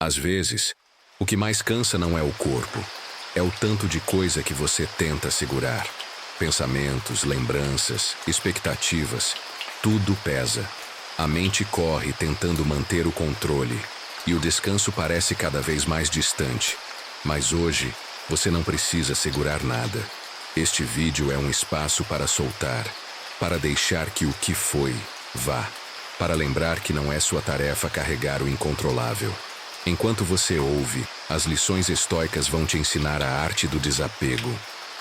Às vezes, o que mais cansa não é o corpo, é o tanto de coisa que você tenta segurar. Pensamentos, lembranças, expectativas, tudo pesa. A mente corre tentando manter o controle e o descanso parece cada vez mais distante. Mas hoje, você não precisa segurar nada. Este vídeo é um espaço para soltar, para deixar que o que foi, vá. Para lembrar que não é sua tarefa carregar o incontrolável. Enquanto você ouve, as lições estoicas vão te ensinar a arte do desapego.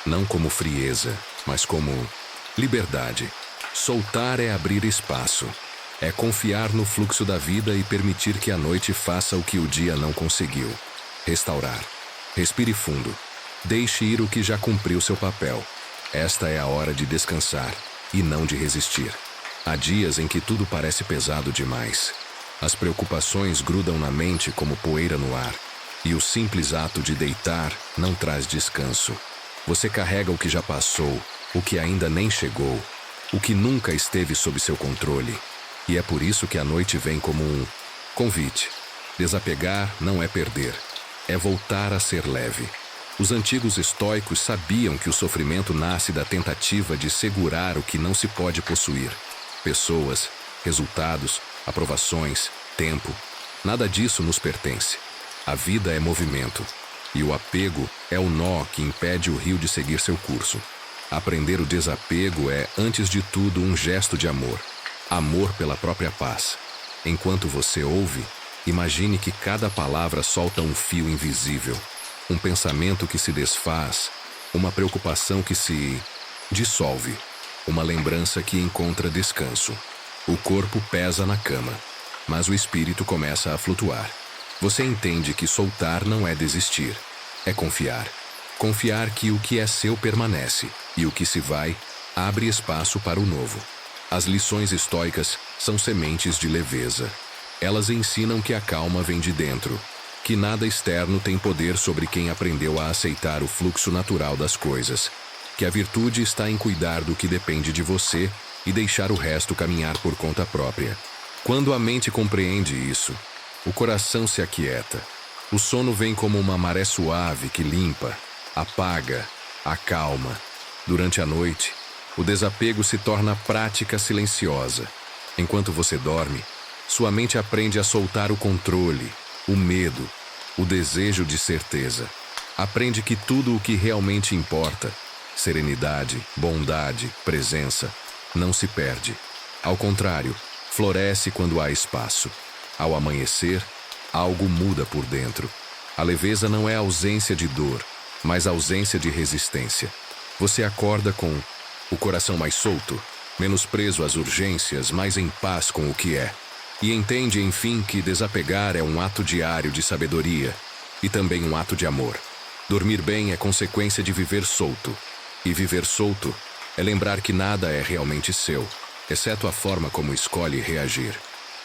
Não como frieza, mas como liberdade. Soltar é abrir espaço. É confiar no fluxo da vida e permitir que a noite faça o que o dia não conseguiu. Restaurar. Respire fundo. Deixe ir o que já cumpriu seu papel. Esta é a hora de descansar e não de resistir. Há dias em que tudo parece pesado demais. As preocupações grudam na mente como poeira no ar. E o simples ato de deitar não traz descanso. Você carrega o que já passou, o que ainda nem chegou, o que nunca esteve sob seu controle. E é por isso que a noite vem como um convite. Desapegar não é perder, é voltar a ser leve. Os antigos estoicos sabiam que o sofrimento nasce da tentativa de segurar o que não se pode possuir. Pessoas, resultados, aprovações, tempo, nada disso nos pertence. A vida é movimento, e o apego é o nó que impede o rio de seguir seu curso. Aprender o desapego é, antes de tudo, um gesto de amor. Amor pela própria paz. Enquanto você ouve, imagine que cada palavra solta um fio invisível. Um pensamento que se desfaz, uma preocupação que se dissolve, uma lembrança que encontra descanso. O corpo pesa na cama, mas o espírito começa a flutuar. Você entende que soltar não é desistir, é confiar. Confiar que o que é seu permanece, e o que se vai, abre espaço para o novo. As lições estoicas são sementes de leveza. Elas ensinam que a calma vem de dentro, que nada externo tem poder sobre quem aprendeu a aceitar o fluxo natural das coisas, que a virtude está em cuidar do que depende de você e deixar o resto caminhar por conta própria. Quando a mente compreende isso, o coração se aquieta. O sono vem como uma maré suave que limpa, apaga, acalma. Durante a noite, o desapego se torna prática silenciosa. Enquanto você dorme, sua mente aprende a soltar o controle, o medo, o desejo de certeza. Aprende que tudo o que realmente importa, serenidade, bondade, presença, não se perde. Ao contrário, floresce quando há espaço. Ao amanhecer, algo muda por dentro. A leveza não é ausência de dor, mas ausência de resistência. Você acorda com o coração mais solto, menos preso às urgências, mais em paz com o que é. E entende, enfim, que desapegar é um ato diário de sabedoria e também um ato de amor. Dormir bem é consequência de viver solto. E viver solto é lembrar que nada é realmente seu, exceto a forma como escolhe reagir.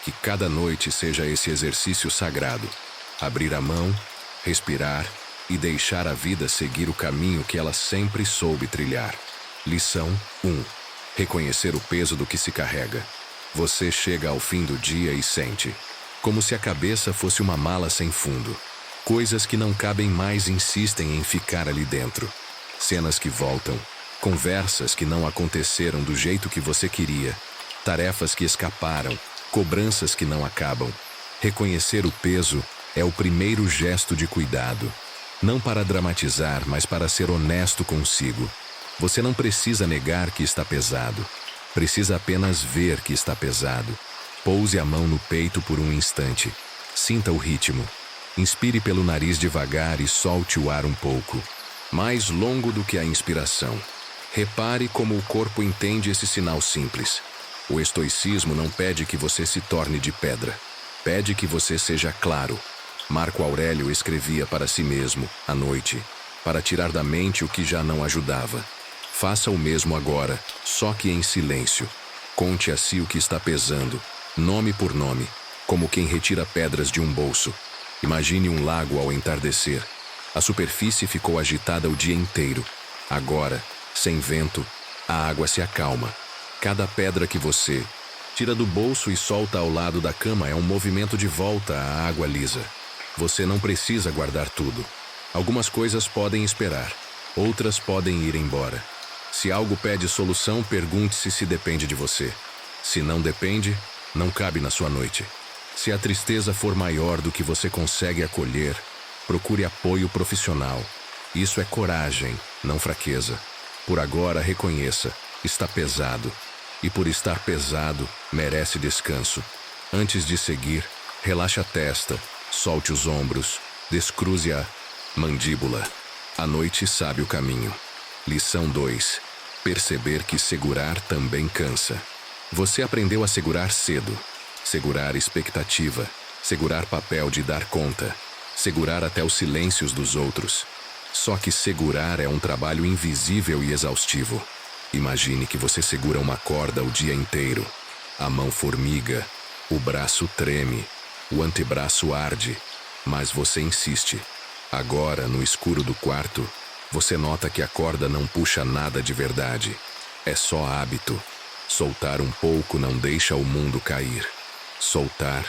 Que cada noite seja esse exercício sagrado. Abrir a mão, respirar e deixar a vida seguir o caminho que ela sempre soube trilhar. Lição 1. Reconhecer o peso do que se carrega. Você chega ao fim do dia e sente, como se a cabeça fosse uma mala sem fundo. Coisas que não cabem mais insistem em ficar ali dentro. Cenas que voltam, conversas que não aconteceram do jeito que você queria, tarefas que escaparam, cobranças que não acabam. Reconhecer o peso é o primeiro gesto de cuidado. Não para dramatizar, mas para ser honesto consigo. Você não precisa negar que está pesado. Precisa apenas ver que está pesado. Pouse a mão no peito por um instante. Sinta o ritmo. Inspire pelo nariz devagar e solte o ar um pouco. Mais longo do que a inspiração. Repare como o corpo entende esse sinal simples. O estoicismo não pede que você se torne de pedra. Pede que você seja claro. Marco Aurélio escrevia para si mesmo, à noite, para tirar da mente o que já não ajudava. Faça o mesmo agora, só que em silêncio. Conte a si o que está pesando, nome por nome, como quem retira pedras de um bolso. Imagine um lago ao entardecer. A superfície ficou agitada o dia inteiro. Agora, sem vento, a água se acalma. Cada pedra que você tira do bolso e solta ao lado da cama é um movimento de volta à água lisa. Você não precisa guardar tudo. Algumas coisas podem esperar, outras podem ir embora. Se algo pede solução, pergunte-se se depende de você. Se não depende, não cabe na sua noite. Se a tristeza for maior do que você consegue acolher, procure apoio profissional. Isso é coragem, não fraqueza. Por agora, reconheça, está pesado. E por estar pesado, merece descanso. Antes de seguir, relaxe a testa, solte os ombros, descruze a mandíbula. A noite sabe o caminho. Lição 2. Perceber que segurar também cansa. Você aprendeu a segurar cedo. Segurar expectativa. Segurar papel de dar conta. Segurar até os silêncios dos outros. Só que segurar é um trabalho invisível e exaustivo. Imagine que você segura uma corda o dia inteiro. A mão formiga, o braço treme, o antebraço arde, mas você insiste. Agora, no escuro do quarto, você nota que a corda não puxa nada de verdade. É só hábito. Soltar um pouco não deixa o mundo cair. Soltar.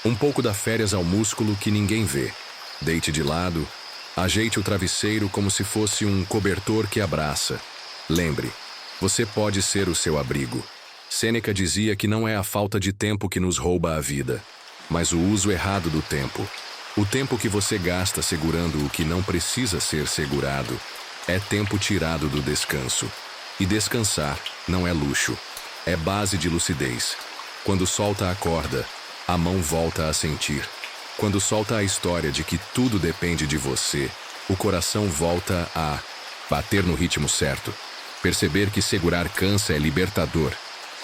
Um pouco dá férias ao músculo que ninguém vê. Deite de lado. Ajeite o travesseiro como se fosse um cobertor que abraça. Lembre, você pode ser o seu abrigo. Sêneca dizia que não é a falta de tempo que nos rouba a vida, mas o uso errado do tempo. O tempo que você gasta segurando o que não precisa ser segurado é tempo tirado do descanso. E descansar não é luxo, é base de lucidez. Quando solta a corda, a mão volta a sentir. Quando solta a história de que tudo depende de você, o coração volta a bater no ritmo certo. Perceber que segurar cansa é libertador.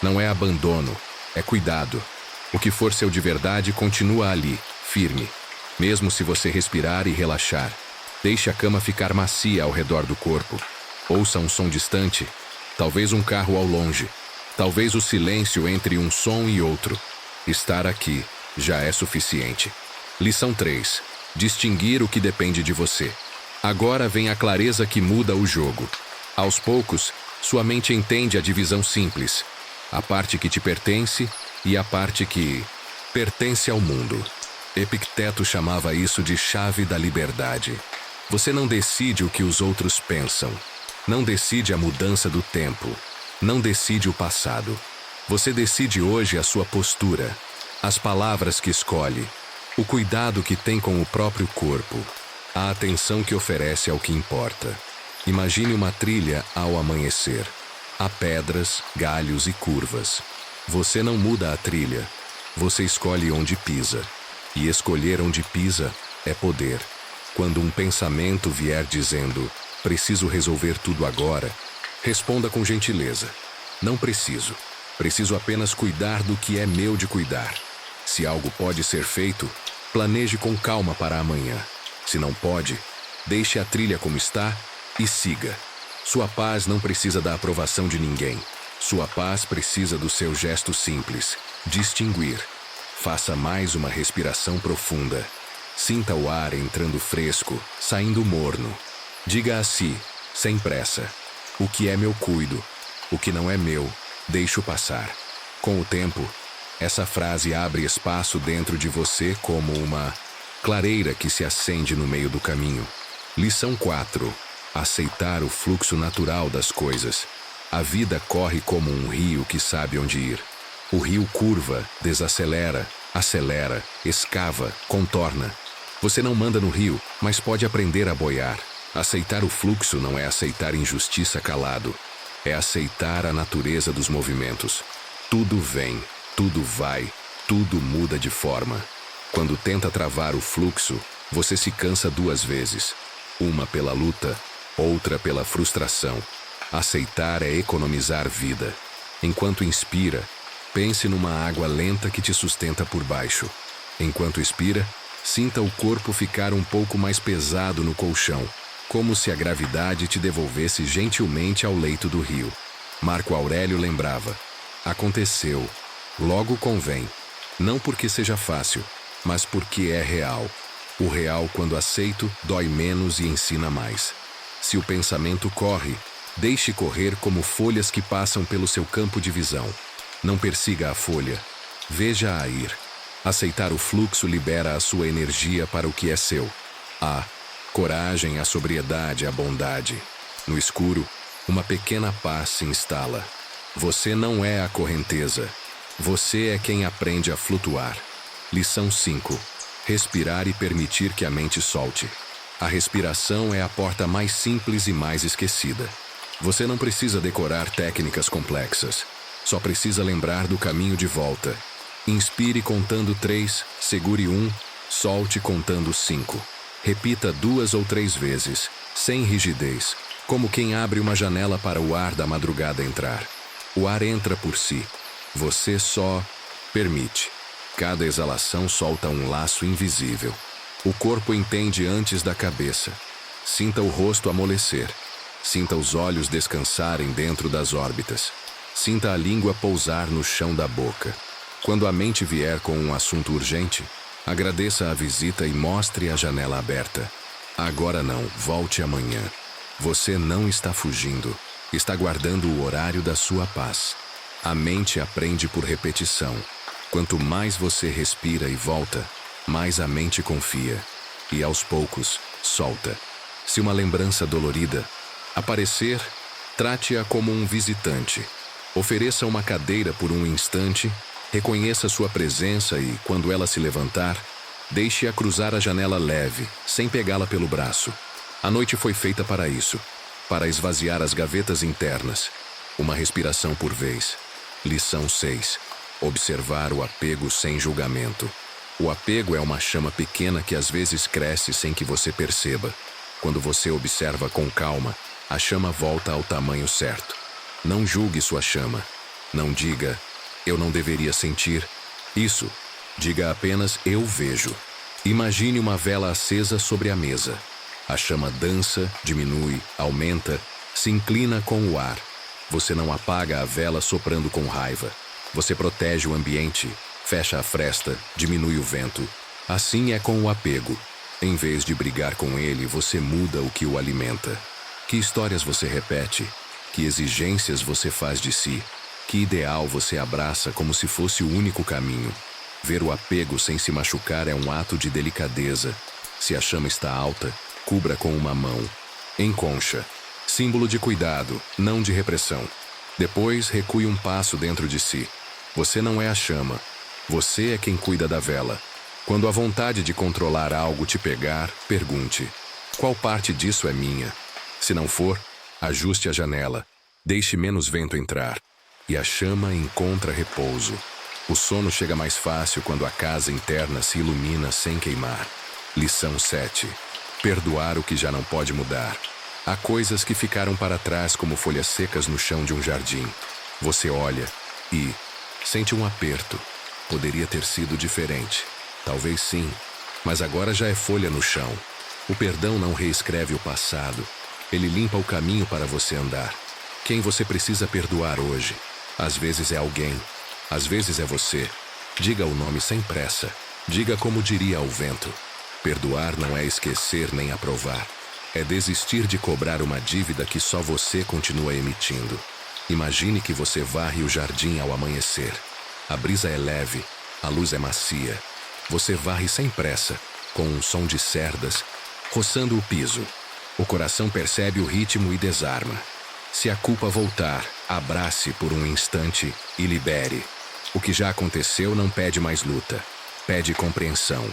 Não é abandono, é cuidado. O que for seu de verdade continua ali, firme. Mesmo se você respirar e relaxar, deixe a cama ficar macia ao redor do corpo. Ouça um som distante, talvez um carro ao longe, talvez o silêncio entre um som e outro. Estar aqui já é suficiente. Lição 3. Distinguir o que depende de você. Agora vem a clareza que muda o jogo. Aos poucos, sua mente entende a divisão simples. A parte que te pertence e a parte que pertence ao mundo. Epicteto chamava isso de chave da liberdade. Você não decide o que os outros pensam. Não decide a mudança do tempo. Não decide o passado. Você decide hoje a sua postura, as palavras que escolhe, o cuidado que tem com o próprio corpo, a atenção que oferece ao que importa. Imagine uma trilha ao amanhecer. Há pedras, galhos e curvas. Você não muda a trilha. Você escolhe onde pisa. E escolher onde pisa é poder. Quando um pensamento vier dizendo, preciso resolver tudo agora, responda com gentileza. Não preciso. Preciso apenas cuidar do que é meu de cuidar. Se algo pode ser feito, planeje com calma para amanhã. Se não pode, deixe a trilha como está e siga. Sua paz não precisa da aprovação de ninguém. Sua paz precisa do seu gesto simples, distinguir. Faça mais uma respiração profunda. Sinta o ar entrando fresco, saindo morno. Diga a si, sem pressa: o que é meu cuido, o que não é meu, deixo passar. Com o tempo, essa frase abre espaço dentro de você como uma clareira que se acende no meio do caminho. Lição 4. Aceitar o fluxo natural das coisas. A vida corre como um rio que sabe onde ir. O rio curva, desacelera, acelera, escava, contorna. Você não manda no rio, mas pode aprender a boiar. Aceitar o fluxo não é aceitar injustiça calado. É aceitar a natureza dos movimentos. Tudo vem, tudo vai, tudo muda de forma. Quando tenta travar o fluxo, você se cansa 2 vezes. Uma pela luta, outra pela frustração. Aceitar é economizar vida. Enquanto inspira, pense numa água lenta que te sustenta por baixo. Enquanto expira, sinta o corpo ficar um pouco mais pesado no colchão, como se a gravidade te devolvesse gentilmente ao leito do rio. Marco Aurélio lembrava: aconteceu, logo convém. Não porque seja fácil, mas porque é real. O real, quando aceito, dói menos e ensina mais. Se o pensamento corre, deixe correr como folhas que passam pelo seu campo de visão. Não persiga a folha, veja-a ir. Aceitar o fluxo libera a sua energia para o que é seu. A coragem, a sobriedade, a bondade. No escuro, uma pequena paz se instala. Você não é a correnteza. Você é quem aprende a flutuar. Lição 5. Respirar e permitir que a mente solte. A respiração é a porta mais simples e mais esquecida. Você não precisa decorar técnicas complexas. Só precisa lembrar do caminho de volta. Inspire contando 3, segure 1, solte contando 5. Repita 2 ou 3 vezes, sem rigidez, como quem abre uma janela para o ar da madrugada entrar. O ar entra por si. Você só permite. Cada exalação solta um laço invisível. O corpo entende antes da cabeça. Sinta o rosto amolecer. Sinta os olhos descansarem dentro das órbitas. Sinta a língua pousar no chão da boca. Quando a mente vier com um assunto urgente, agradeça a visita e mostre a janela aberta. Agora não, volte amanhã. Você não está fugindo, está guardando o horário da sua paz. A mente aprende por repetição. Quanto mais você respira e volta, mais a mente confia. E aos poucos, solta. Se uma lembrança dolorida aparecer, trate-a como um visitante. Ofereça uma cadeira por um instante, reconheça sua presença e, quando ela se levantar, deixe-a cruzar a janela leve, sem pegá-la pelo braço. A noite foi feita para isso, para esvaziar as gavetas internas. Uma respiração por vez. Lição 6. Observar o apego sem julgamento. O apego é uma chama pequena que às vezes cresce sem que você perceba. Quando você observa com calma, a chama volta ao tamanho certo. Não julgue sua chama. Não diga, eu não deveria sentir isso. Diga apenas, eu vejo. Imagine uma vela acesa sobre a mesa. A chama dança, diminui, aumenta, se inclina com o ar. Você não apaga a vela soprando com raiva. Você protege o ambiente, fecha a fresta, diminui o vento. Assim é com o apego. Em vez de brigar com ele, você muda o que o alimenta. Que histórias você repete? Que exigências você faz de si? Que ideal você abraça como se fosse o único caminho? Ver o apego sem se machucar é um ato de delicadeza. Se a chama está alta, cubra com uma mão. Enconcha. Símbolo de cuidado, não de repressão. Depois, recue um passo dentro de si. Você não é a chama. Você é quem cuida da vela. Quando a vontade de controlar algo te pegar, pergunte: qual parte disso é minha? Se não for, ajuste a janela. Deixe menos vento entrar. E a chama encontra repouso. O sono chega mais fácil quando a casa interna se ilumina sem queimar. Lição 7. Perdoar o que já não pode mudar. Há coisas que ficaram para trás como folhas secas no chão de um jardim. Você olha e sente um aperto. Poderia ter sido diferente. Talvez sim, mas agora já é folha no chão. O perdão não reescreve o passado. Ele limpa o caminho para você andar. Quem você precisa perdoar hoje? Às vezes é alguém, às vezes é você. Diga o nome sem pressa. Diga como diria ao vento. Perdoar não é esquecer nem aprovar. É desistir de cobrar uma dívida que só você continua emitindo. Imagine que você varre o jardim ao amanhecer. A brisa é leve, a luz é macia. Você varre sem pressa, com um som de cerdas, roçando o piso. O coração percebe o ritmo e desarma. Se a culpa voltar, abrace por um instante e libere. O que já aconteceu não pede mais luta, pede compreensão.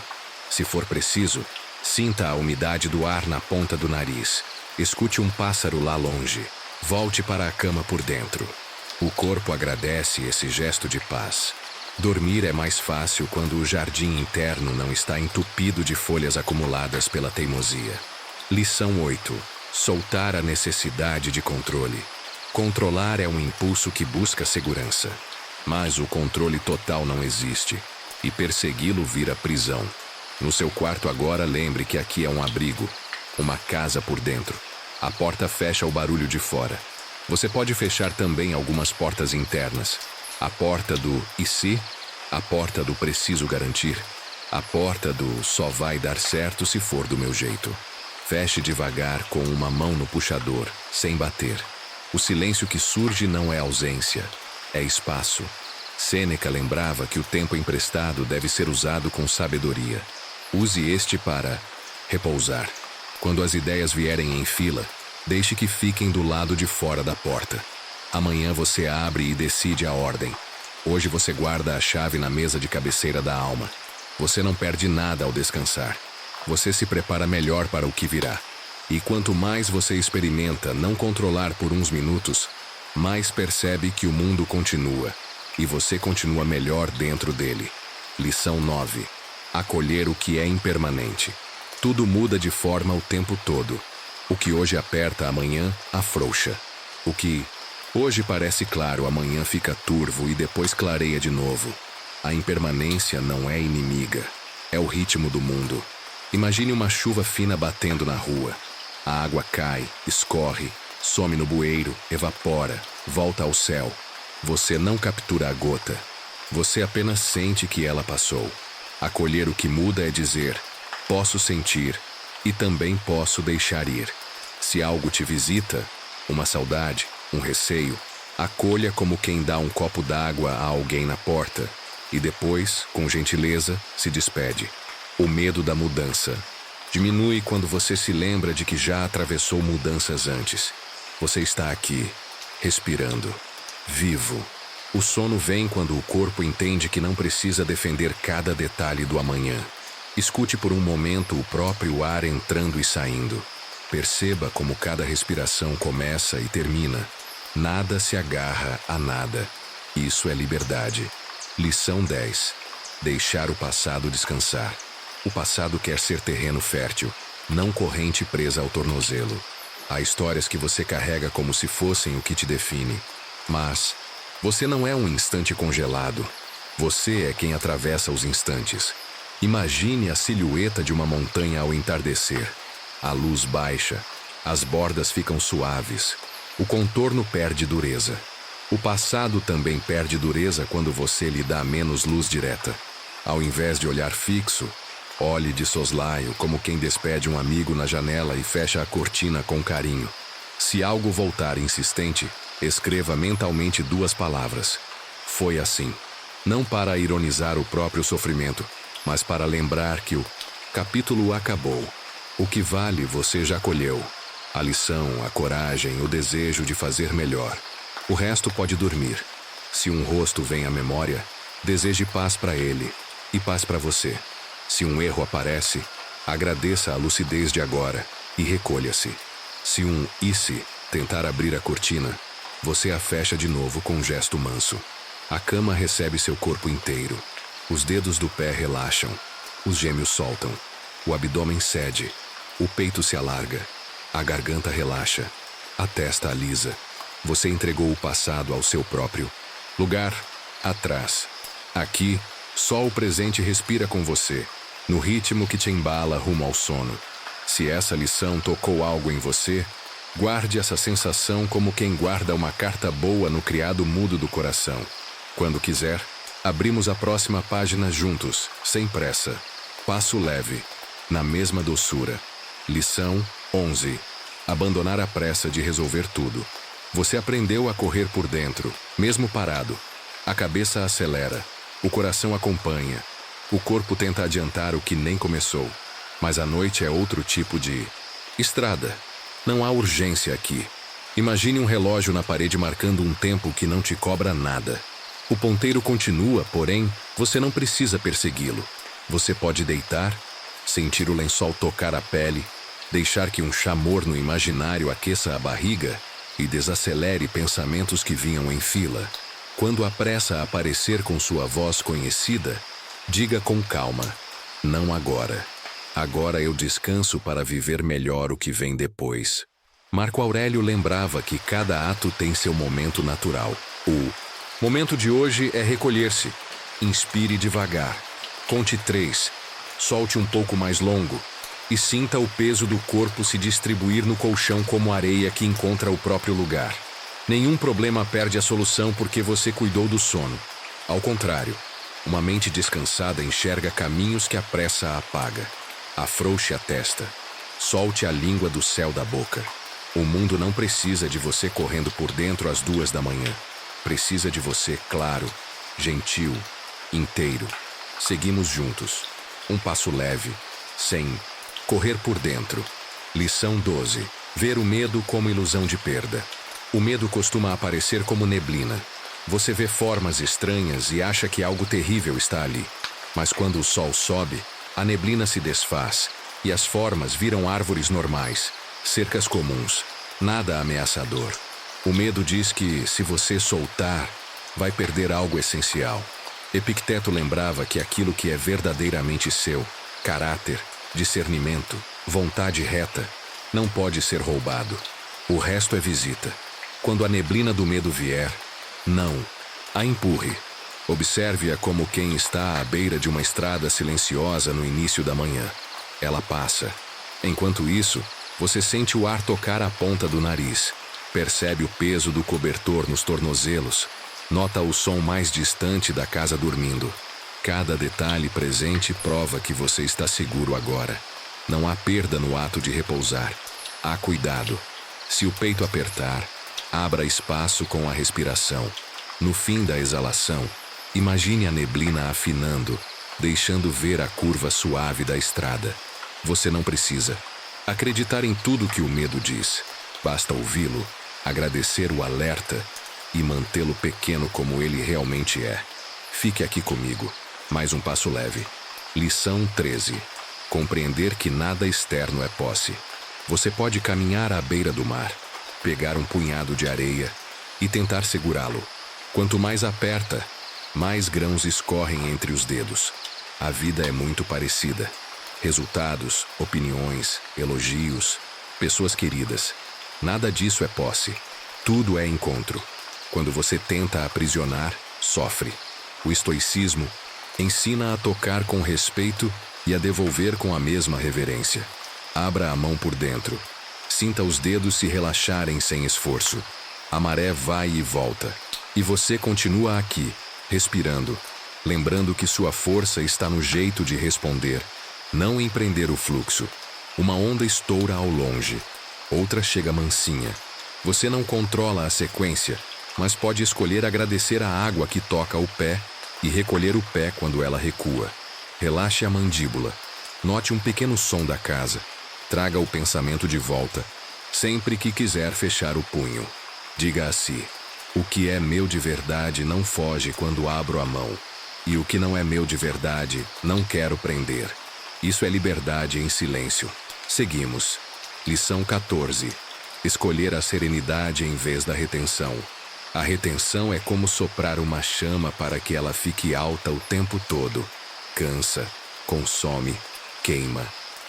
Se for preciso, sinta a umidade do ar na ponta do nariz. Escute um pássaro lá longe. Volte para a cama por dentro. O corpo agradece esse gesto de paz. Dormir é mais fácil quando o jardim interno não está entupido de folhas acumuladas pela teimosia. Lição 8. Soltar a necessidade de controle. Controlar é um impulso que busca segurança. Mas o controle total não existe, e persegui-lo vira prisão. No seu quarto agora, lembre que aqui é um abrigo, uma casa por dentro. A porta fecha o barulho de fora. Você pode fechar também algumas portas internas. A porta do "e se?", a porta do "preciso garantir", a porta do "só vai dar certo se for do meu jeito". Feche devagar com uma mão no puxador, sem bater. O silêncio que surge não é ausência, é espaço. Sêneca lembrava que o tempo emprestado deve ser usado com sabedoria. Use este para repousar. Quando as ideias vierem em fila, deixe que fiquem do lado de fora da porta. Amanhã você abre e decide a ordem. Hoje você guarda a chave na mesa de cabeceira da alma. Você não perde nada ao descansar. Você se prepara melhor para o que virá. E quanto mais você experimenta não controlar por uns minutos, mais percebe que o mundo continua. E você continua melhor dentro dele. Lição 9. Acolher o que é impermanente. Tudo muda de forma o tempo todo. O que hoje aperta, amanhã afrouxa. O que hoje parece claro, amanhã fica turvo e depois clareia de novo. A impermanência não é inimiga. É o ritmo do mundo. Imagine uma chuva fina batendo na rua. A água cai, escorre, some no bueiro, evapora, volta ao céu. Você não captura a gota. Você apenas sente que ela passou. Acolher o que muda é dizer: posso sentir e também posso deixar ir. Se algo te visita, uma saudade, um receio, acolha como quem dá um copo d'água a alguém na porta e depois, com gentileza, se despede. O medo da mudança diminui quando você se lembra de que já atravessou mudanças antes. Você está aqui, respirando, vivo. O sono vem quando o corpo entende que não precisa defender cada detalhe do amanhã. Escute por um momento o próprio ar entrando e saindo. Perceba como cada respiração começa e termina. Nada se agarra a nada. Isso é liberdade. Lição 10. Deixar o passado descansar. O passado quer ser terreno fértil, não corrente presa ao tornozelo. Há histórias que você carrega como se fossem o que te define. Mas você não é um instante congelado. Você é quem atravessa os instantes. Imagine a silhueta de uma montanha ao entardecer. A luz baixa, as bordas ficam suaves, o contorno perde dureza. O passado também perde dureza quando você lhe dá menos luz direta. Ao invés de olhar fixo, olhe de soslaio como quem despede um amigo na janela e fecha a cortina com carinho. Se algo voltar insistente, escreva mentalmente 2 palavras. Foi assim. Não para ironizar o próprio sofrimento, mas para lembrar que o capítulo acabou. O que vale você já colheu. A lição, a coragem, o desejo de fazer melhor. O resto pode dormir. Se um rosto vem à memória, deseje paz para ele e paz para você. Se um erro aparece, agradeça a lucidez de agora e recolha-se. Se um "e-se" tentar abrir a cortina, você a fecha de novo com um gesto manso. A cama recebe seu corpo inteiro. Os dedos do pé relaxam. Os gêmeos soltam. O abdômen cede. O peito se alarga. A garganta relaxa. A testa alisa. Você entregou o passado ao seu próprio lugar atrás. Aqui, só o presente respira com você, no ritmo que te embala rumo ao sono. Se essa lição tocou algo em você, guarde essa sensação como quem guarda uma carta boa no criado mudo do coração. Quando quiser, abrimos a próxima página juntos, sem pressa. Passo leve, na mesma doçura. Lição 11. Abandonar a pressa de resolver tudo. Você aprendeu a correr por dentro, mesmo parado. A cabeça acelera, o coração acompanha, o corpo tenta adiantar o que nem começou. Mas a noite é outro tipo de estrada. Não há urgência aqui. Imagine um relógio na parede marcando um tempo que não te cobra nada. O ponteiro continua, porém, você não precisa persegui-lo. Você pode deitar, sentir o lençol tocar a pele, deixar que um chá morno imaginário aqueça a barriga e desacelere pensamentos que vinham em fila. Quando a pressa aparecer com sua voz conhecida, diga com calma: não agora. Agora eu descanso para viver melhor o que vem depois. Marco Aurélio lembrava que cada ato tem seu momento natural. O momento de hoje é recolher-se. Inspire devagar. Conte 3. Solte um pouco mais longo. E sinta o peso do corpo se distribuir no colchão como areia que encontra o próprio lugar. Nenhum problema perde a solução porque você cuidou do sono. Ao contrário, uma mente descansada enxerga caminhos que a pressa apaga. Afrouxe a testa. Solte a língua do céu da boca. O mundo não precisa de você correndo por dentro às 2 da manhã. Precisa de você claro, gentil, inteiro. Seguimos juntos. Um passo leve, sem correr por dentro. Lição 12. Ver o medo como ilusão de perda. O medo costuma aparecer como neblina. Você vê formas estranhas e acha que algo terrível está ali. Mas quando o sol sobe, a neblina se desfaz e as formas viram árvores normais, cercas comuns, nada ameaçador. O medo diz que, se você soltar, vai perder algo essencial. Epicteto lembrava que aquilo que é verdadeiramente seu, caráter, discernimento, vontade reta, não pode ser roubado. O resto é visita. Quando a neblina do medo vier, não a empurre. Observe-a como quem está à beira de uma estrada silenciosa no início da manhã. Ela passa. Enquanto isso, você sente o ar tocar a ponta do nariz, percebe o peso do cobertor nos tornozelos, nota o som mais distante da casa dormindo. Cada detalhe presente prova que você está seguro agora. Não há perda no ato de repousar. Há cuidado. Se o peito apertar, abra espaço com a respiração. No fim da exalação, imagine a neblina afinando, deixando ver a curva suave da estrada. Você não precisa acreditar em tudo que o medo diz. Basta ouvi-lo, agradecer o alerta e mantê-lo pequeno como ele realmente é. Fique aqui comigo. Mais um passo leve. Lição 13. Compreender que nada externo é posse. Você pode caminhar à beira do mar, pegar um punhado de areia e tentar segurá-lo. Quanto mais aperta, mais grãos escorrem entre os dedos. A vida é muito parecida. Resultados, opiniões, elogios, pessoas queridas. Nada disso é posse. Tudo é encontro. Quando você tenta aprisionar, sofre. O estoicismo ensina a tocar com respeito e a devolver com a mesma reverência. Abra a mão por dentro. Sinta os dedos se relaxarem sem esforço. A maré vai e volta. E você continua aqui, respirando, lembrando que sua força está no jeito de responder, não em prender o fluxo. Uma onda estoura ao longe. Outra chega mansinha. Você não controla a sequência, mas pode escolher agradecer a água que toca o pé e recolher o pé quando ela recua. Relaxe a mandíbula. Note um pequeno som da casa. Traga o pensamento de volta, sempre que quiser fechar o punho. Diga a si: o que é meu de verdade não foge quando abro a mão. E o que não é meu de verdade, não quero prender. Isso é liberdade em silêncio. Seguimos. Lição 14. Escolher a serenidade em vez da retenção. A retenção é como soprar uma chama para que ela fique alta o tempo todo. Cansa, consome, queima.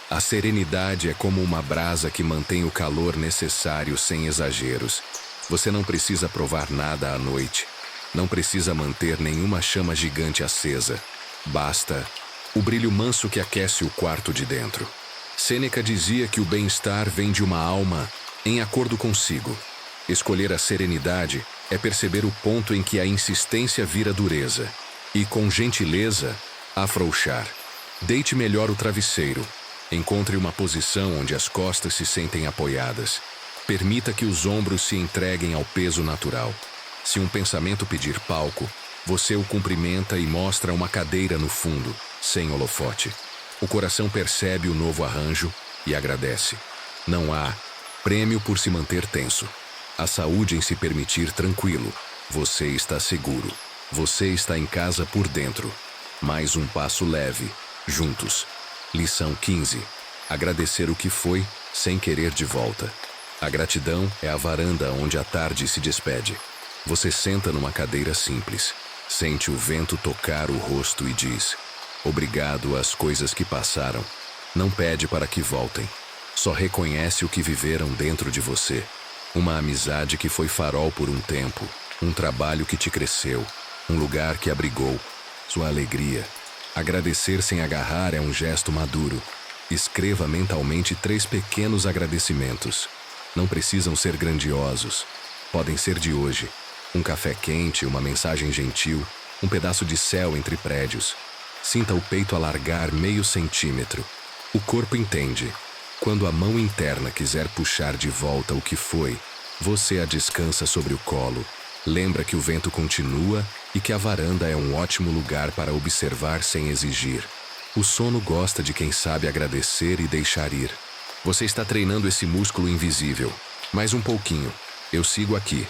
A serenidade é como uma brasa que mantém o calor necessário sem exageros. Você não precisa provar nada à noite. Não precisa manter nenhuma chama gigante acesa. Basta o brilho manso que aquece o quarto de dentro. Sêneca dizia que o bem-estar vem de uma alma em acordo consigo. Escolher a serenidade é perceber o ponto em que a insistência vira dureza. E, com gentileza, afrouxar. Deite melhor o travesseiro. Encontre uma posição onde as costas se sentem apoiadas. Permita que os ombros se entreguem ao peso natural. Se um pensamento pedir palco, você o cumprimenta e mostra uma cadeira no fundo, sem holofote. O coração percebe o novo arranjo e agradece. Não há prêmio por se manter tenso. A saúde em se permitir tranquilo. Você está seguro. Você está em casa por dentro. Mais um passo leve, juntos. Lição 15. Agradecer o que foi, sem querer de volta. A gratidão é a varanda onde a tarde se despede. Você senta numa cadeira simples, sente o vento tocar o rosto e diz: obrigado às coisas que passaram. Não pede para que voltem. Só reconhece o que viveram dentro de você. Uma amizade que foi farol por um tempo, um trabalho que te cresceu, um lugar que abrigou sua alegria. Agradecer sem agarrar é um gesto maduro. Escreva mentalmente 3 pequenos agradecimentos. Não precisam ser grandiosos. Podem ser de hoje. Um café quente, uma mensagem gentil, um pedaço de céu entre prédios. Sinta o peito alargar meio centímetro. O corpo entende. Quando a mão interna quiser puxar de volta o que foi, você a descansa sobre o colo. Lembra que o vento continua e que a varanda é um ótimo lugar para observar sem exigir. O sono gosta de quem sabe agradecer e deixar ir. Você está treinando esse músculo invisível. Mais um pouquinho. Eu sigo aqui.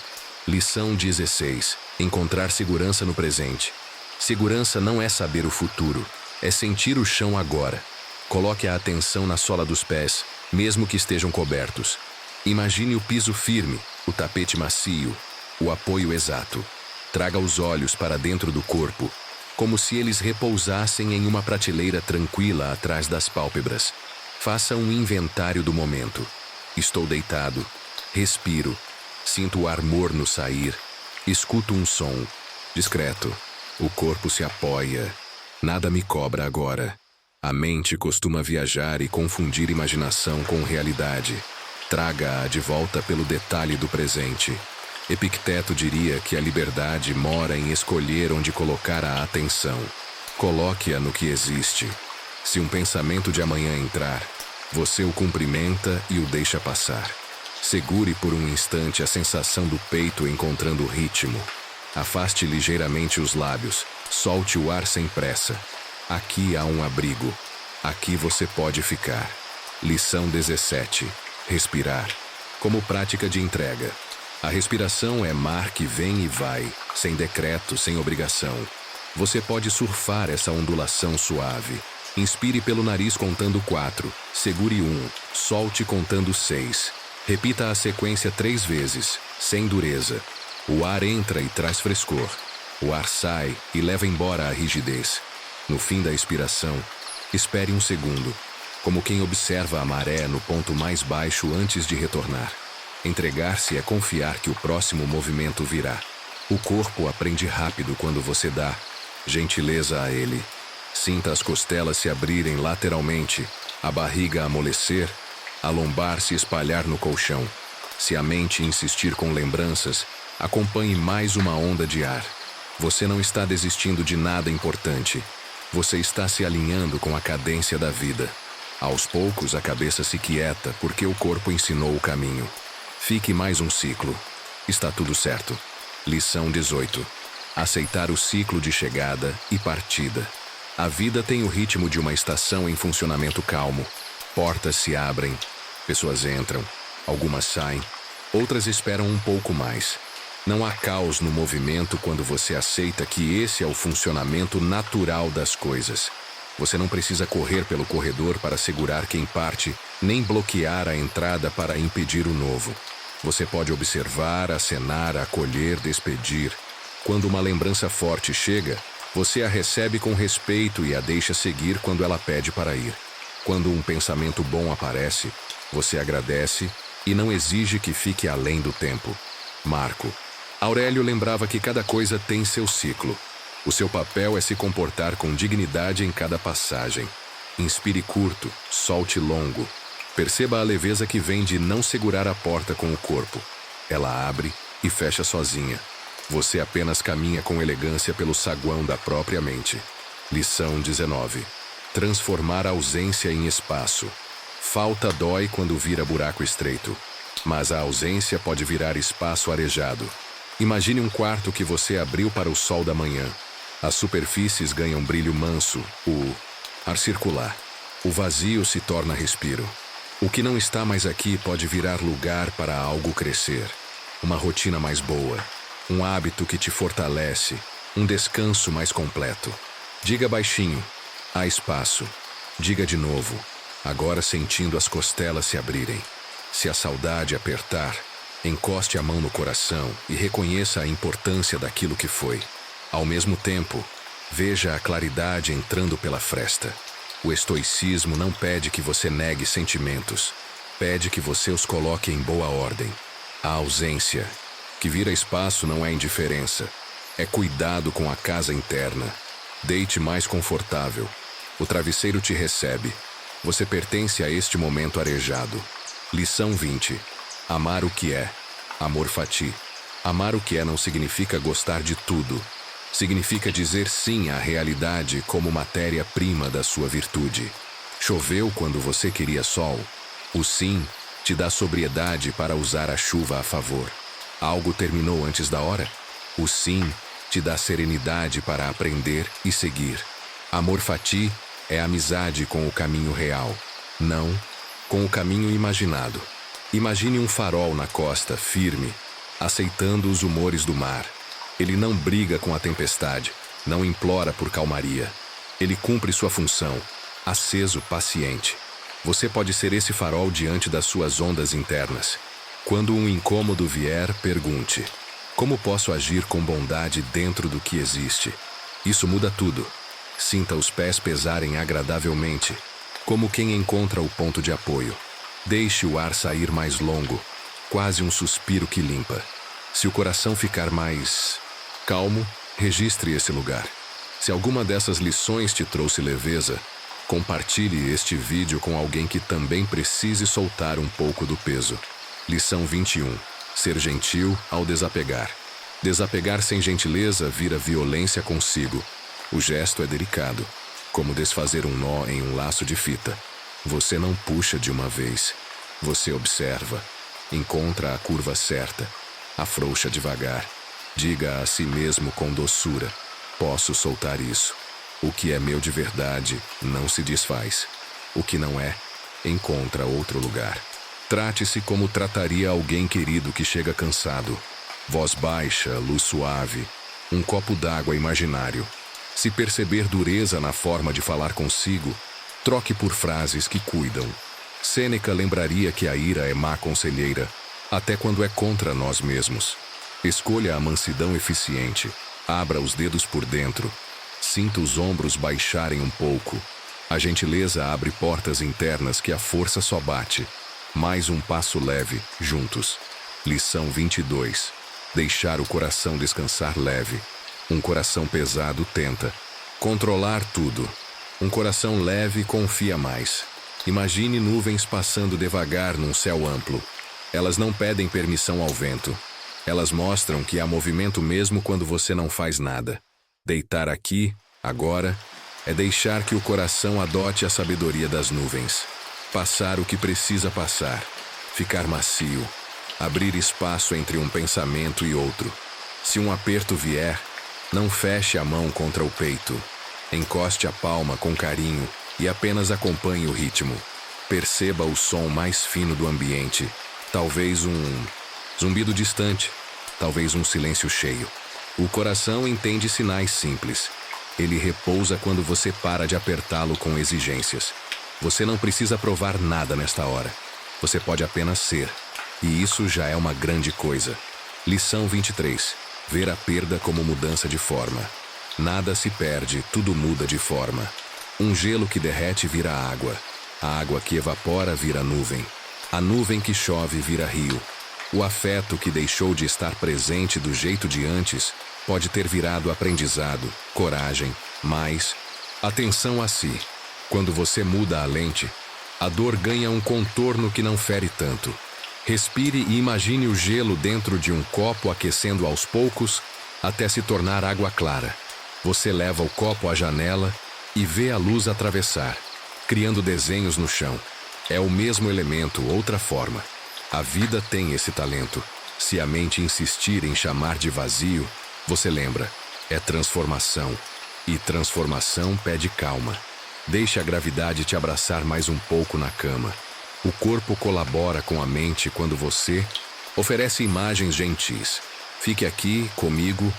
Lição 16. Encontrar segurança no presente. Segurança não é saber o futuro, é sentir o chão agora. Coloque a atenção na sola dos pés, mesmo que estejam cobertos. Imagine o piso firme, o tapete macio, o apoio exato. Traga os olhos para dentro do corpo, como se eles repousassem em uma prateleira tranquila atrás das pálpebras. Faça um inventário do momento. Estou deitado, respiro, sinto o ar morno sair, escuto um som, discreto. O corpo se apoia, nada me cobra agora. A mente costuma viajar e confundir imaginação com realidade. Traga-a de volta pelo detalhe do presente. Epicteto diria que a liberdade mora em escolher onde colocar a atenção. Coloque-a no que existe. Se um pensamento de amanhã entrar, você o cumprimenta e o deixa passar. Segure por um instante a sensação do peito encontrando ritmo. Afaste ligeiramente os lábios, solte o ar sem pressa. Aqui há um abrigo. Aqui você pode ficar. Lição 17. Respirar. Como prática de entrega. A respiração é mar que vem e vai, sem decreto, sem obrigação. Você pode surfar essa ondulação suave. Inspire pelo nariz contando 4, segure 1, solte contando 6. Repita a sequência 3 vezes, sem dureza. O ar entra e traz frescor. O ar sai e leva embora a rigidez. No fim da expiração, espere um segundo, como quem observa a maré no ponto mais baixo antes de retornar. Entregar-se é confiar que o próximo movimento virá. O corpo aprende rápido quando você dá gentileza a ele. Sinta as costelas se abrirem lateralmente, a barriga amolecer, a lombar se espalhar no colchão. Se a mente insistir com lembranças, acompanhe mais uma onda de ar. Você não está desistindo de nada importante. Você está se alinhando com a cadência da vida. Aos poucos, a cabeça se quieta porque o corpo ensinou o caminho. Fique mais um ciclo. Está tudo certo. Lição 18. Aceitar o ciclo de chegada e partida. A vida tem o ritmo de uma estação em funcionamento calmo. Portas se abrem, pessoas entram, algumas saem, outras esperam um pouco mais. Não há caos no movimento quando você aceita que esse é o funcionamento natural das coisas. Você não precisa correr pelo corredor para segurar quem parte, nem bloquear a entrada para impedir o novo. Você pode observar, acenar, acolher, despedir. Quando uma lembrança forte chega, você a recebe com respeito e a deixa seguir quando ela pede para ir. Quando um pensamento bom aparece, você agradece e não exige que fique além do tempo. Marco. Aurélio lembrava que cada coisa tem seu ciclo. O seu papel é se comportar com dignidade em cada passagem. Inspire curto, solte longo. Perceba a leveza que vem de não segurar a porta com o corpo. Ela abre e fecha sozinha. Você apenas caminha com elegância pelo saguão da própria mente. Lição 19. Transformar a ausência em espaço. Falta dói quando vira buraco estreito, mas a ausência pode virar espaço arejado. Imagine um quarto que você abriu para o sol da manhã. As superfícies ganham brilho manso, o ar circular. O vazio se torna respiro. O que não está mais aqui pode virar lugar para algo crescer. Uma rotina mais boa, um hábito que te fortalece, um descanso mais completo. Diga baixinho, há espaço. Diga de novo, agora sentindo as costelas se abrirem. Se a saudade apertar, encoste a mão no coração e reconheça a importância daquilo que foi. Ao mesmo tempo, veja a claridade entrando pela fresta. O estoicismo não pede que você negue sentimentos, pede que você os coloque em boa ordem. A ausência, que vira espaço, não é indiferença, é cuidado com a casa interna. Deite mais confortável. O travesseiro te recebe. Você pertence a este momento arejado. Lição 20. Amar o que é. Amor fati. Amar o que é não significa gostar de tudo. Significa dizer sim à realidade como matéria-prima da sua virtude. Choveu quando você queria sol. O sim te dá sobriedade para usar a chuva a favor. Algo terminou antes da hora? O sim te dá serenidade para aprender e seguir. Amor fati é amizade com o caminho real, não com o caminho imaginado. Imagine um farol na costa, firme, aceitando os humores do mar. Ele não briga com a tempestade, não implora por calmaria. Ele cumpre sua função, aceso, paciente. Você pode ser esse farol diante das suas ondas internas. Quando um incômodo vier, pergunte: como posso agir com bondade dentro do que existe? Isso muda tudo. Sinta os pés pesarem agradavelmente, como quem encontra o ponto de apoio. Deixe o ar sair mais longo, quase um suspiro que limpa. Se o coração ficar mais calmo, registre esse lugar. Se alguma dessas lições te trouxe leveza, compartilhe este vídeo com alguém que também precise soltar um pouco do peso. Lição 21. Ser gentil ao desapegar. Desapegar sem gentileza vira violência consigo. O gesto é delicado, como desfazer um nó em um laço de fita. Você não puxa de uma vez. Você observa, encontra a curva certa, afrouxa devagar. Diga a si mesmo com doçura: posso soltar isso. O que é meu de verdade não se desfaz. O que não é, encontra outro lugar. Trate-se como trataria alguém querido que chega cansado. Voz baixa, luz suave, um copo d'água imaginário. Se perceber dureza na forma de falar consigo, troque por frases que cuidam. Sêneca lembraria que a ira é má conselheira, até quando é contra nós mesmos. Escolha a mansidão eficiente. Abra os dedos por dentro. Sinta os ombros baixarem um pouco. A gentileza abre portas internas que a força só bate. Mais um passo leve, juntos. Lição 22. Deixar o coração descansar leve. Um coração pesado tenta controlar tudo. Um coração leve confia mais. Imagine nuvens passando devagar num céu amplo. Elas não pedem permissão ao vento. Elas mostram que há movimento mesmo quando você não faz nada. Deitar aqui, agora, é deixar que o coração adote a sabedoria das nuvens. Passar o que precisa passar. Ficar macio. Abrir espaço entre um pensamento e outro. Se um aperto vier, não feche a mão contra o peito. Encoste a palma com carinho e apenas acompanhe o ritmo. Perceba o som mais fino do ambiente. Talvez um zumbido distante. Talvez um silêncio cheio. O coração entende sinais simples. Ele repousa quando você para de apertá-lo com exigências. Você não precisa provar nada nesta hora. Você pode apenas ser. E isso já é uma grande coisa. Lição 23. Ver a perda como mudança de forma. Nada se perde, tudo muda de forma. Um gelo que derrete vira água. A água que evapora vira nuvem. A nuvem que chove vira rio. O afeto que deixou de estar presente do jeito de antes pode ter virado aprendizado, coragem, mais atenção a si. Quando você muda a lente, a dor ganha um contorno que não fere tanto. Respire e imagine o gelo dentro de um copo aquecendo aos poucos até se tornar água clara. Você leva o copo à janela e vê a luz atravessar, criando desenhos no chão. É o mesmo elemento, outra forma. A vida tem esse talento. Se a mente insistir em chamar de vazio, você lembra, é transformação. E transformação pede calma. Deixe a gravidade te abraçar mais um pouco na cama. O corpo colabora com a mente quando você oferece imagens gentis. Fique aqui, comigo,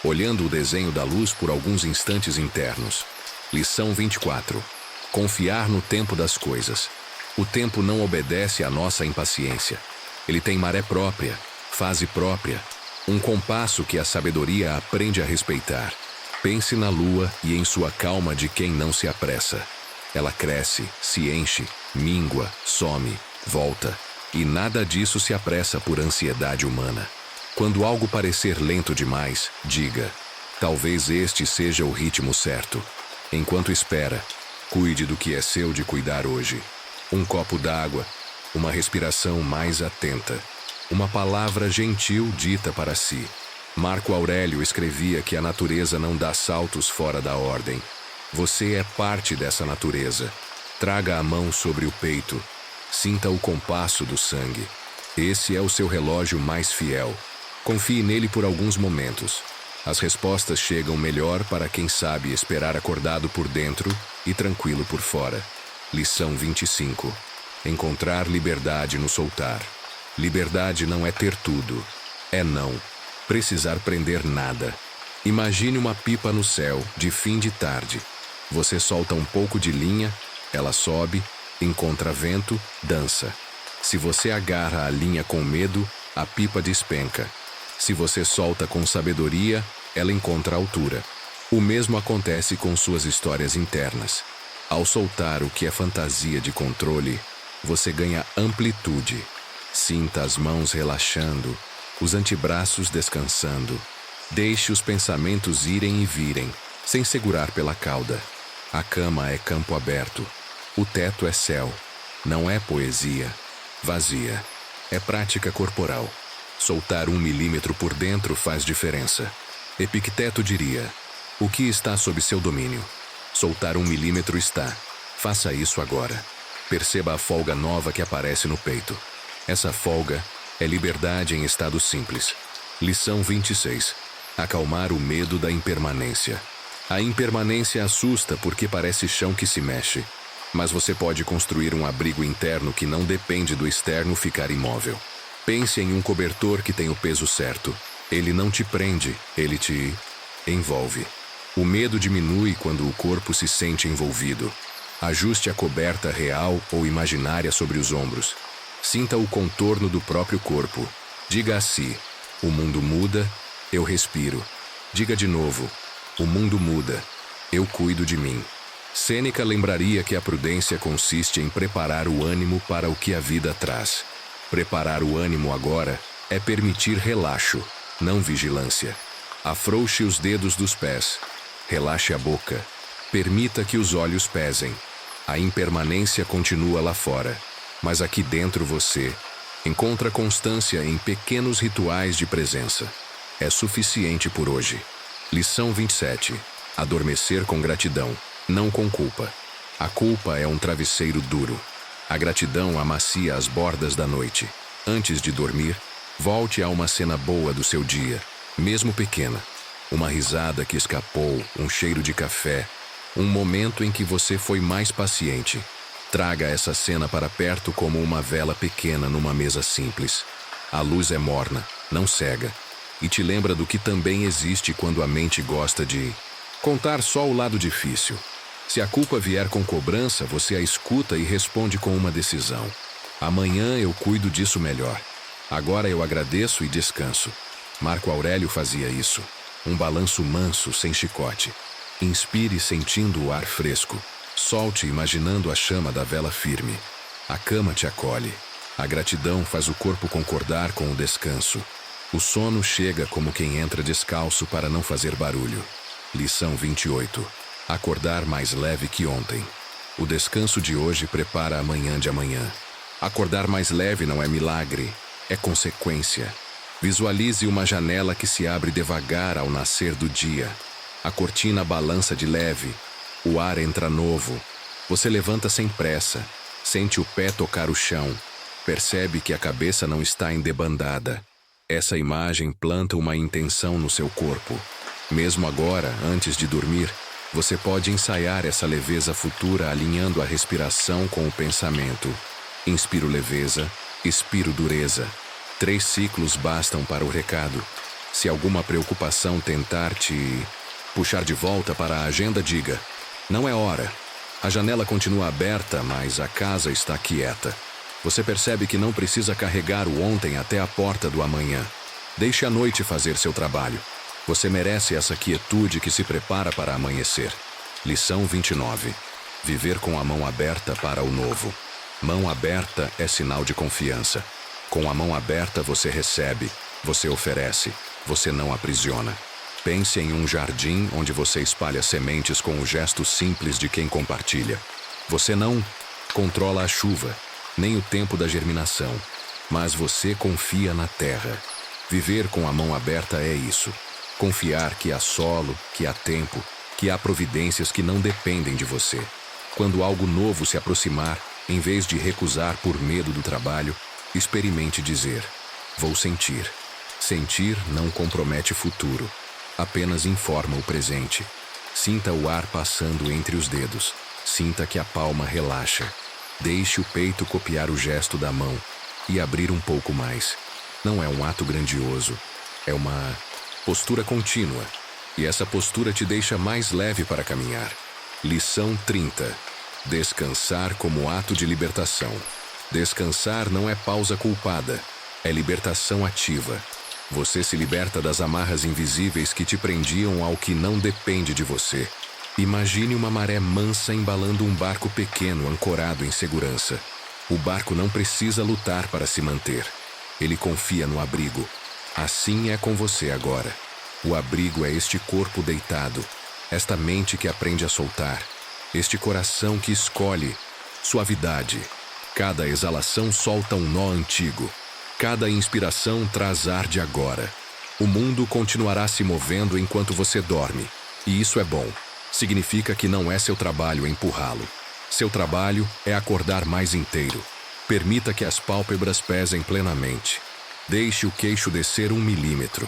olhando o desenho da luz por alguns instantes internos. Lição 24. Confiar no tempo das coisas. O tempo não obedece à nossa impaciência. Ele tem maré própria, fase própria, um compasso que a sabedoria aprende a respeitar. Pense na lua e em sua calma de quem não se apressa. Ela cresce, se enche, míngua, some, volta. E nada disso se apressa por ansiedade humana. Quando algo parecer lento demais, diga: talvez este seja o ritmo certo. Enquanto espera, cuide do que é seu de cuidar hoje. Um copo d'água, uma respiração mais atenta, uma palavra gentil dita para si. Marco Aurélio escrevia que a natureza não dá saltos fora da ordem. Você é parte dessa natureza. Traga a mão sobre o peito. Sinta o compasso do sangue. Esse é o seu relógio mais fiel. Confie nele por alguns momentos. As respostas chegam melhor para quem sabe esperar acordado por dentro e tranquilo por fora. Lição 25. Encontrar liberdade no soltar. Liberdade não é ter tudo. É não precisar prender nada. Imagine uma pipa no céu, de fim de tarde. Você solta um pouco de linha, ela sobe, encontra vento, dança. Se você agarra a linha com medo, a pipa despenca. Se você solta com sabedoria, ela encontra altura. O mesmo acontece com suas histórias internas. Ao soltar o que é fantasia de controle, você ganha amplitude. Sinta as mãos relaxando, os antebraços descansando. Deixe os pensamentos irem e virem, sem segurar pela cauda. A cama é campo aberto. O teto é céu. Não é poesia. Vazia. É prática corporal. Soltar 1 milímetro por dentro faz diferença. Epicteto diria: o que está sob seu domínio? Soltar 1 milímetro está. Faça isso agora. Perceba a folga nova que aparece no peito. Essa folga é liberdade em estado simples. Lição 26. Acalmar o medo da impermanência. A impermanência assusta porque parece chão que se mexe. Mas você pode construir um abrigo interno que não depende do externo ficar imóvel. Pense em um cobertor que tem o peso certo. Ele não te prende, ele te envolve. O medo diminui quando o corpo se sente envolvido. Ajuste a coberta real ou imaginária sobre os ombros. Sinta o contorno do próprio corpo. Diga a si: o mundo muda, eu respiro. Diga de novo: o mundo muda, eu cuido de mim. Sêneca lembraria que a prudência consiste em preparar o ânimo para o que a vida traz. Preparar o ânimo agora é permitir relaxo, não vigilância. Afrouxe os dedos dos pés. Relaxe a boca. Permita que os olhos pesem. A impermanência continua lá fora, mas aqui dentro você encontra constância em pequenos rituais de presença. É suficiente por hoje. Lição 27. Adormecer com gratidão, não com culpa. A culpa é um travesseiro duro. A gratidão amacia as bordas da noite. Antes de dormir, volte a uma cena boa do seu dia, mesmo pequena. Uma risada que escapou, um cheiro de café, um momento em que você foi mais paciente. Traga essa cena para perto como uma vela pequena numa mesa simples. A luz é morna, não cega, e te lembra do que também existe quando a mente gosta de contar só o lado difícil. Se a culpa vier com cobrança, você a escuta e responde com uma decisão. Amanhã eu cuido disso melhor. Agora eu agradeço e descanso. Marco Aurélio fazia isso. Um balanço manso, sem chicote. Inspire sentindo o ar fresco. Solte imaginando a chama da vela firme. A cama te acolhe. A gratidão faz o corpo concordar com o descanso. O sono chega como quem entra descalço para não fazer barulho. Lição 28. Acordar mais leve que ontem. O descanso de hoje prepara a manhã de amanhã. Acordar mais leve não é milagre, é consequência. Visualize uma janela que se abre devagar ao nascer do dia. A cortina balança de leve, o ar entra novo. Você levanta sem pressa, sente o pé tocar o chão, percebe que a cabeça não está em debandada. Essa imagem planta uma intenção no seu corpo. Mesmo agora, antes de dormir, você pode ensaiar essa leveza futura alinhando a respiração com o pensamento. Inspiro leveza, expiro dureza. 3 ciclos bastam para o recado. Se alguma preocupação tentar te puxar de volta para a agenda, diga: não é hora. A janela continua aberta, mas a casa está quieta. Você percebe que não precisa carregar o ontem até a porta do amanhã. Deixe a noite fazer seu trabalho. Você merece essa quietude que se prepara para amanhecer. Lição 29. Viver com a mão aberta para o novo. Mão aberta é sinal de confiança. Com a mão aberta você recebe, você oferece, você não aprisiona. Pense em um jardim onde você espalha sementes com o gesto simples de quem compartilha. Você não controla a chuva, nem o tempo da germinação, mas você confia na terra. Viver com a mão aberta é isso. Confiar que há solo, que há tempo, que há providências que não dependem de você. Quando algo novo se aproximar, em vez de recusar por medo do trabalho, experimente dizer: vou sentir. Sentir não compromete futuro. apenas informa o presente. Sinta o ar passando entre os dedos. Sinta que a palma relaxa. Deixe o peito copiar o gesto da mão e abrir um pouco mais. Não é um ato grandioso, é uma postura contínua. E essa postura te deixa mais leve para caminhar. Lição 30. Descansar como ato de libertação. Descansar não é pausa culpada, é libertação ativa. Você se liberta das amarras invisíveis que te prendiam ao que não depende de você. Imagine uma maré mansa embalando um barco pequeno ancorado em segurança. O barco não precisa lutar para se manter. Ele confia no abrigo. Assim é com você agora. O abrigo é este corpo deitado, esta mente que aprende a soltar, este coração que escolhe suavidade. Cada exalação solta um nó antigo. Cada inspiração traz ar de agora. O mundo continuará se movendo enquanto você dorme. E isso é bom. Significa que não é seu trabalho empurrá-lo. Seu trabalho é acordar mais inteiro. Permita que as pálpebras pesem plenamente. Deixe o queixo descer 1 milímetro.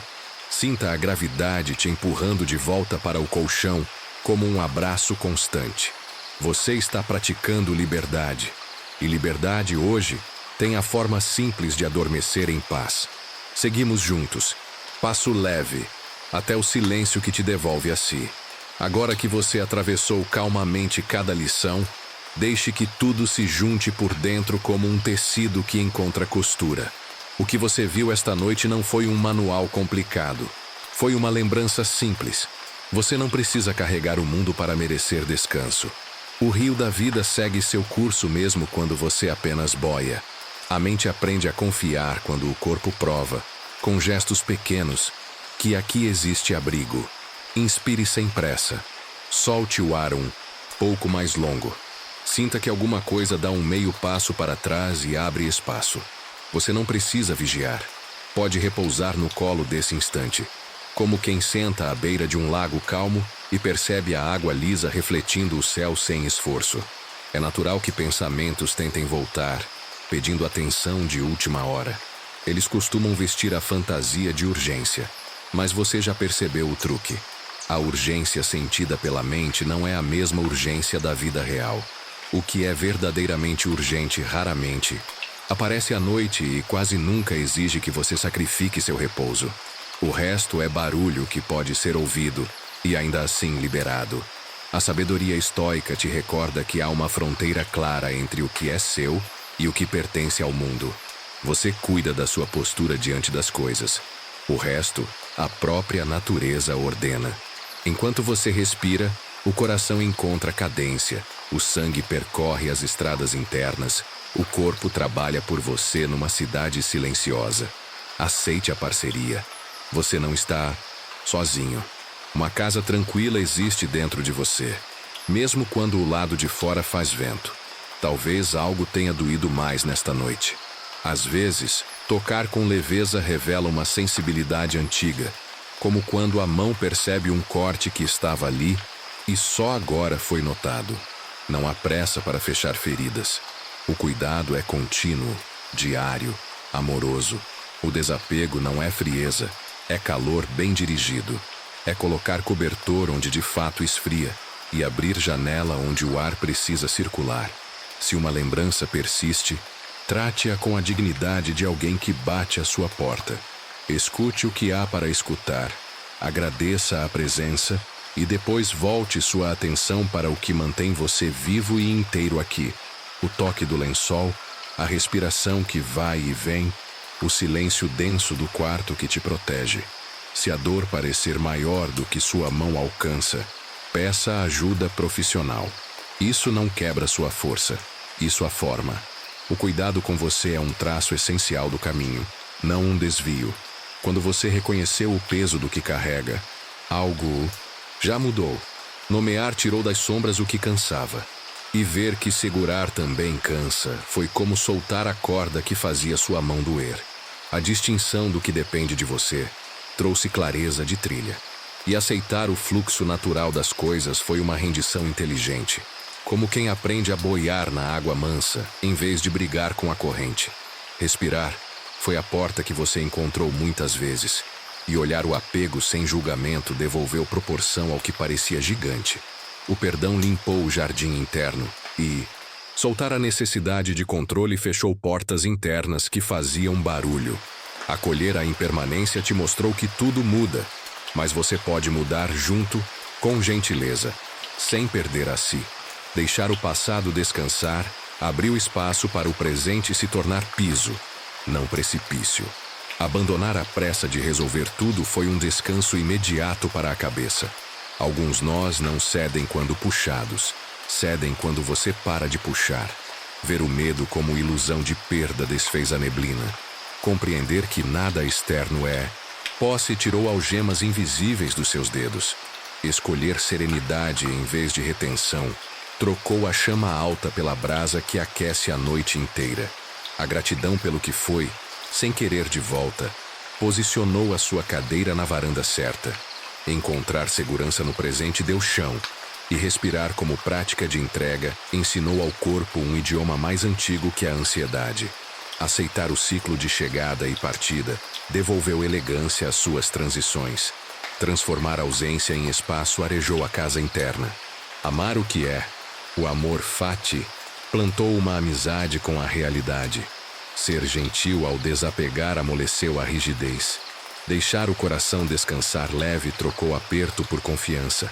Sinta a gravidade te empurrando de volta para o colchão como um abraço constante. Você está praticando liberdade. E liberdade hoje tem a forma simples de adormecer em paz. Seguimos juntos, passo leve, até o silêncio que te devolve a si. Agora que você atravessou calmamente cada lição, deixe que tudo se junte por dentro como um tecido que encontra costura. O que você viu esta noite não foi um manual complicado. Foi uma lembrança simples. Você não precisa carregar o mundo para merecer descanso. O rio da vida segue seu curso mesmo quando você apenas boia. A mente aprende a confiar quando o corpo prova, com gestos pequenos, que aqui existe abrigo. Inspire sem pressa. Solte o ar um pouco mais longo. Sinta que alguma coisa dá um meio passo para trás e abre espaço. Você não precisa vigiar. Pode repousar no colo desse instante, como quem senta à beira de um lago calmo e percebe a água lisa refletindo o céu sem esforço. É natural que pensamentos tentem voltar, pedindo atenção de última hora. Eles costumam vestir a fantasia de urgência, mas você já percebeu o truque. A urgência sentida pela mente não é a mesma urgência da vida real. O que é verdadeiramente urgente raramente aparece à noite e quase nunca exige que você sacrifique seu repouso. O resto é barulho que pode ser ouvido e ainda assim liberado. A sabedoria estoica te recorda que há uma fronteira clara entre o que é seu e o que pertence ao mundo. Você cuida da sua postura diante das coisas. O resto, a própria natureza ordena. Enquanto você respira, o coração encontra cadência, o sangue percorre as estradas internas, o corpo trabalha por você numa cidade silenciosa. Aceite a parceria. Você não está sozinho. Uma casa tranquila existe dentro de você, mesmo quando o lado de fora faz vento. Talvez algo tenha doído mais nesta noite. Às vezes, tocar com leveza revela uma sensibilidade antiga, como quando a mão percebe um corte que estava ali e só agora foi notado. Não há pressa para fechar feridas. O cuidado é contínuo, diário, amoroso. O desapego não é frieza, é calor bem dirigido. É colocar cobertor onde de fato esfria e abrir janela onde o ar precisa circular. Se uma lembrança persiste, trate-a com a dignidade de alguém que bate à sua porta. Escute o que há para escutar, agradeça a presença e depois volte sua atenção para o que mantém você vivo e inteiro aqui. O toque do lençol, a respiração que vai e vem, o silêncio denso do quarto que te protege. Se a dor parecer maior do que sua mão alcança, peça ajuda profissional. Isso não quebra sua força, isso a forma. O cuidado com você é um traço essencial do caminho, não um desvio. Quando você reconheceu o peso do que carrega, algo já mudou. Nomear tirou das sombras o que cansava. E ver que segurar também cansa foi como soltar a corda que fazia sua mão doer. A distinção do que depende de você trouxe clareza de trilha. E aceitar o fluxo natural das coisas foi uma rendição inteligente, como quem aprende a boiar na água mansa, em vez de brigar com a corrente. Respirar foi a porta que você encontrou muitas vezes, e olhar o apego sem julgamento devolveu proporção ao que parecia gigante. O perdão limpou o jardim interno e soltar a necessidade de controle fechou portas internas que faziam barulho. Acolher a impermanência te mostrou que tudo muda, mas você pode mudar junto, com gentileza, sem perder a si. Deixar o passado descansar abriu espaço para o presente se tornar piso, não precipício. Abandonar a pressa de resolver tudo foi um descanso imediato para a cabeça. Alguns nós não cedem quando puxados, cedem quando você para de puxar. Ver o medo como ilusão de perda desfez a neblina. Compreender que nada externo é posse tirou algemas invisíveis dos seus dedos. Escolher serenidade em vez de retenção trocou a chama alta pela brasa que aquece a noite inteira. A gratidão pelo que foi, sem querer de volta, posicionou a sua cadeira na varanda certa. Encontrar segurança no presente deu chão, e respirar como prática de entrega ensinou ao corpo um idioma mais antigo que a ansiedade. Aceitar o ciclo de chegada e partida devolveu elegância às suas transições. Transformar a ausência em espaço arejou a casa interna. Amar o que é, o amor fati, plantou uma amizade com a realidade. Ser gentil ao desapegar amoleceu a rigidez. Deixar o coração descansar leve trocou aperto por confiança.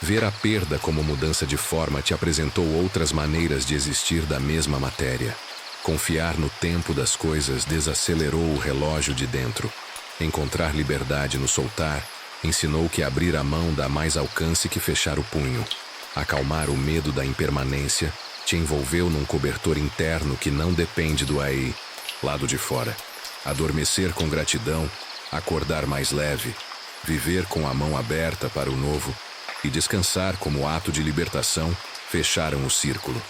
Ver a perda como mudança de forma te apresentou outras maneiras de existir da mesma matéria. Confiar no tempo das coisas desacelerou o relógio de dentro. Encontrar liberdade no soltar ensinou que abrir a mão dá mais alcance que fechar o punho. Acalmar o medo da impermanência te envolveu num cobertor interno que não depende do aí, lado de fora. Adormecer com gratidão, acordar mais leve, viver com a mão aberta para o novo e descansar como ato de libertação fecharam o círculo.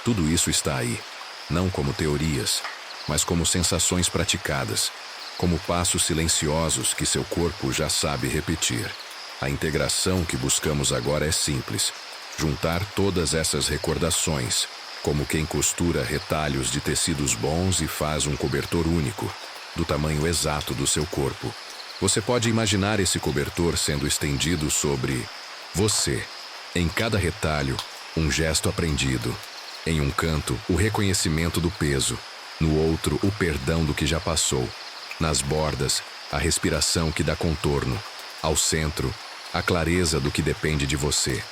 Tudo isso está aí, não como teorias, mas como sensações praticadas, como passos silenciosos que seu corpo já sabe repetir. A integração que buscamos agora é simples: juntar todas essas recordações, como quem costura retalhos de tecidos bons e faz um cobertor único, do tamanho exato do seu corpo. Você pode imaginar esse cobertor sendo estendido sobre você. Em cada retalho, um gesto aprendido. Em um canto, o reconhecimento do peso. No outro, o perdão do que já passou. Nas bordas, a respiração que dá contorno. Ao centro, a clareza do que depende de você.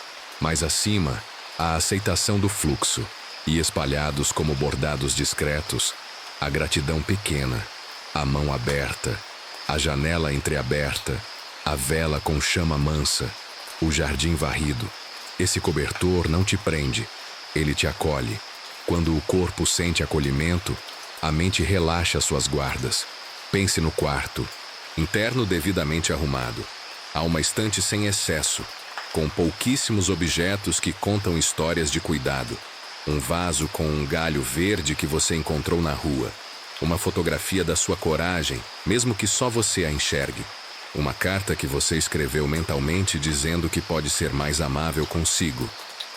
Mais acima, a aceitação do fluxo. E espalhados como bordados discretos, a gratidão pequena, a mão aberta, a janela entreaberta, a vela com chama mansa, o jardim varrido. Esse cobertor não te prende, ele te acolhe. Quando o corpo sente acolhimento, a mente relaxa suas guardas. Pense no quarto, interno devidamente arrumado. Há uma estante sem excesso, com pouquíssimos objetos que contam histórias de cuidado. Um vaso com um galho verde que você encontrou na rua. Uma fotografia da sua coragem, mesmo que só você a enxergue. Uma carta que você escreveu mentalmente dizendo que pode ser mais amável consigo.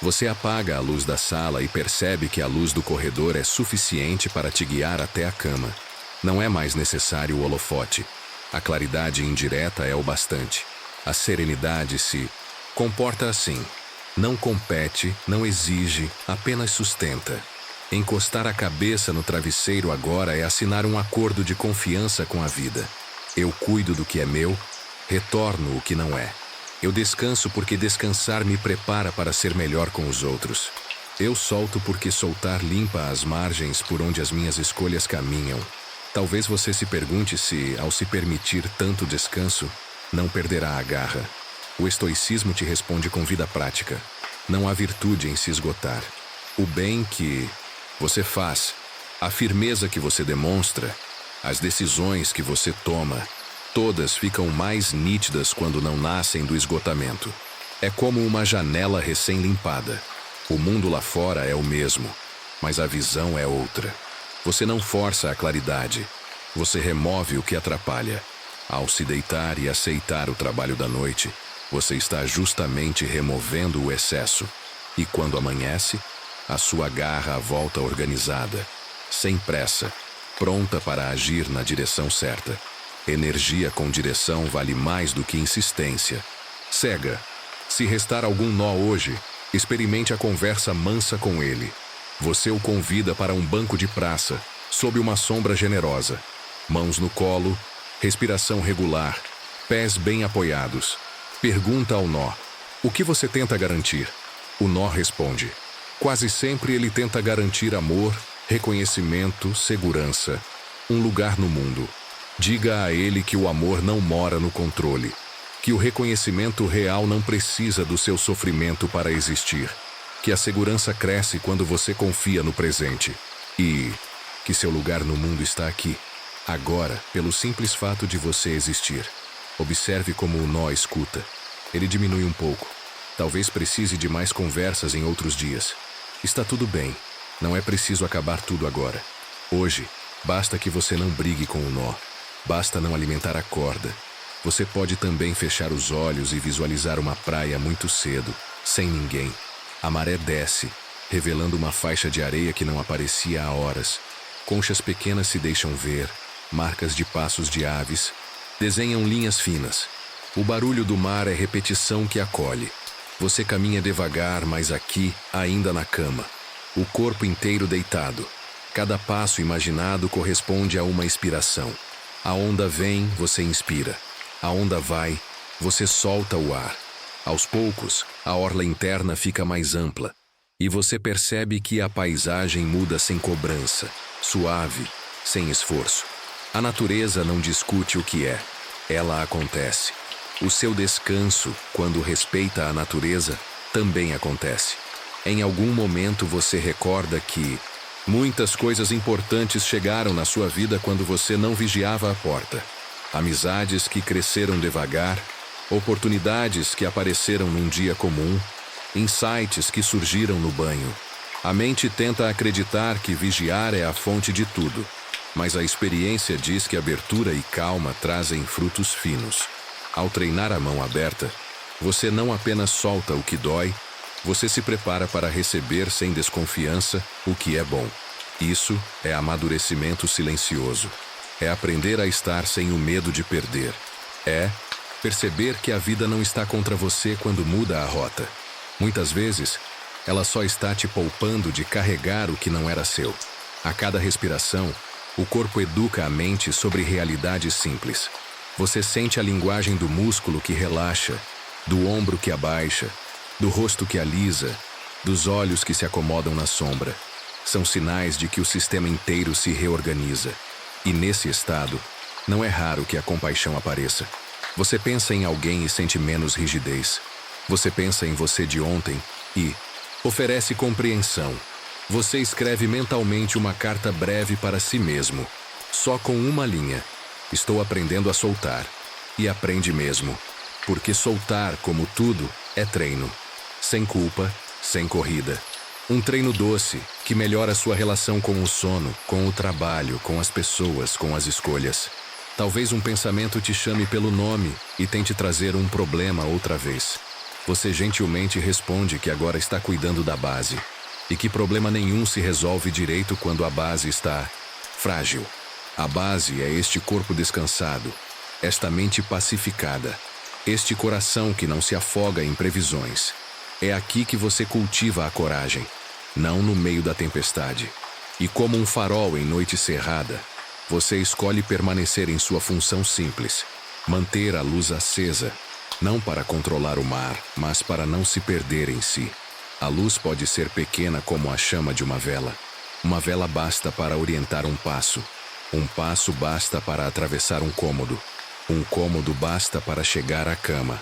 Você apaga a luz da sala e percebe que a luz do corredor é suficiente para te guiar até a cama. Não é mais necessário o holofote. A claridade indireta é o bastante. A serenidade se comporta assim. Não compete, não exige, apenas sustenta. Encostar a cabeça no travesseiro agora é assinar um acordo de confiança com a vida. Eu cuido do que é meu, retorno o que não é. Eu descanso porque descansar me prepara para ser melhor com os outros. Eu solto porque soltar limpa as margens por onde as minhas escolhas caminham. Talvez você se pergunte se, ao se permitir tanto descanso, não perderá a garra. O estoicismo te responde com vida prática. Não há virtude em se esgotar. O bem que você faz, a firmeza que você demonstra, as decisões que você toma, todas ficam mais nítidas quando não nascem do esgotamento. É como uma janela recém-limpada. O mundo lá fora é o mesmo, mas a visão é outra. Você não força a claridade, você remove o que atrapalha. Ao se deitar e aceitar o trabalho da noite, você está justamente removendo o excesso. E quando amanhece, a sua garra volta organizada, sem pressa, pronta para agir na direção certa. Energia com direção vale mais do que insistência. Cega. Se restar algum nó hoje, experimente a conversa mansa com ele. Você o convida para um banco de praça, sob uma sombra generosa. Mãos no colo, respiração regular, pés bem apoiados. Pergunta ao nó: o que você tenta garantir? O nó responde. Quase sempre ele tenta garantir amor, reconhecimento, segurança, um lugar no mundo. Diga a ele que o amor não mora no controle, que o reconhecimento real não precisa do seu sofrimento para existir, que a segurança cresce quando você confia no presente e que seu lugar no mundo está aqui, agora, pelo simples fato de você existir. Observe como o nó escuta. Ele diminui um pouco. Talvez precise de mais conversas em outros dias. Está tudo bem. Não é preciso acabar tudo agora. Hoje, basta que você não brigue com o nó. Basta não alimentar a corda. Você pode também fechar os olhos e visualizar uma praia muito cedo, sem ninguém. A maré desce, revelando uma faixa de areia que não aparecia há horas. Conchas pequenas se deixam ver, marcas de passos de aves, desenham linhas finas. O barulho do mar é repetição que acolhe. Você caminha devagar, mas aqui, ainda na cama. O corpo inteiro deitado. Cada passo imaginado corresponde a uma inspiração. A onda vem, você inspira. A onda vai, você solta o ar. Aos poucos, a orla interna fica mais ampla. E você percebe que a paisagem muda sem cobrança, suave, sem esforço. A natureza não discute o que é, ela acontece. O seu descanso, quando respeita a natureza, também acontece. Em algum momento você recorda que muitas coisas importantes chegaram na sua vida quando você não vigiava a porta. Amizades que cresceram devagar, oportunidades que apareceram num dia comum, insights que surgiram no banho. A mente tenta acreditar que vigiar é a fonte de tudo, mas a experiência diz que abertura e calma trazem frutos finos. Ao treinar a mão aberta, você não apenas solta o que dói, você se prepara para receber sem desconfiança o que é bom. Isso é amadurecimento silencioso. É aprender a estar sem o medo de perder. É perceber que a vida não está contra você quando muda a rota. Muitas vezes, ela só está te poupando de carregar o que não era seu. A cada respiração, o corpo educa a mente sobre realidades simples. Você sente a linguagem do músculo que relaxa, do ombro que abaixa, do rosto que alisa, dos olhos que se acomodam na sombra. São sinais de que o sistema inteiro se reorganiza. E nesse estado, não é raro que a compaixão apareça. Você pensa em alguém e sente menos rigidez. Você pensa em você de ontem e oferece compreensão. Você escreve mentalmente uma carta breve para si mesmo, só com uma linha. Estou aprendendo a soltar. E aprende mesmo. Porque soltar, como tudo, é treino. Sem culpa, sem corrida. Um treino doce, que melhora sua relação com o sono, com o trabalho, com as pessoas, com as escolhas. Talvez um pensamento te chame pelo nome e tente trazer um problema outra vez. Você gentilmente responde que agora está cuidando da base e que problema nenhum se resolve direito quando a base está frágil. A base é este corpo descansado, esta mente pacificada, este coração que não se afoga em previsões. É aqui que você cultiva a coragem, não no meio da tempestade. E como um farol em noite cerrada, você escolhe permanecer em sua função simples, manter a luz acesa, não para controlar o mar, mas para não se perder em si. A luz pode ser pequena como a chama de uma vela. Uma vela basta para orientar um passo basta para atravessar um cômodo basta para chegar à cama,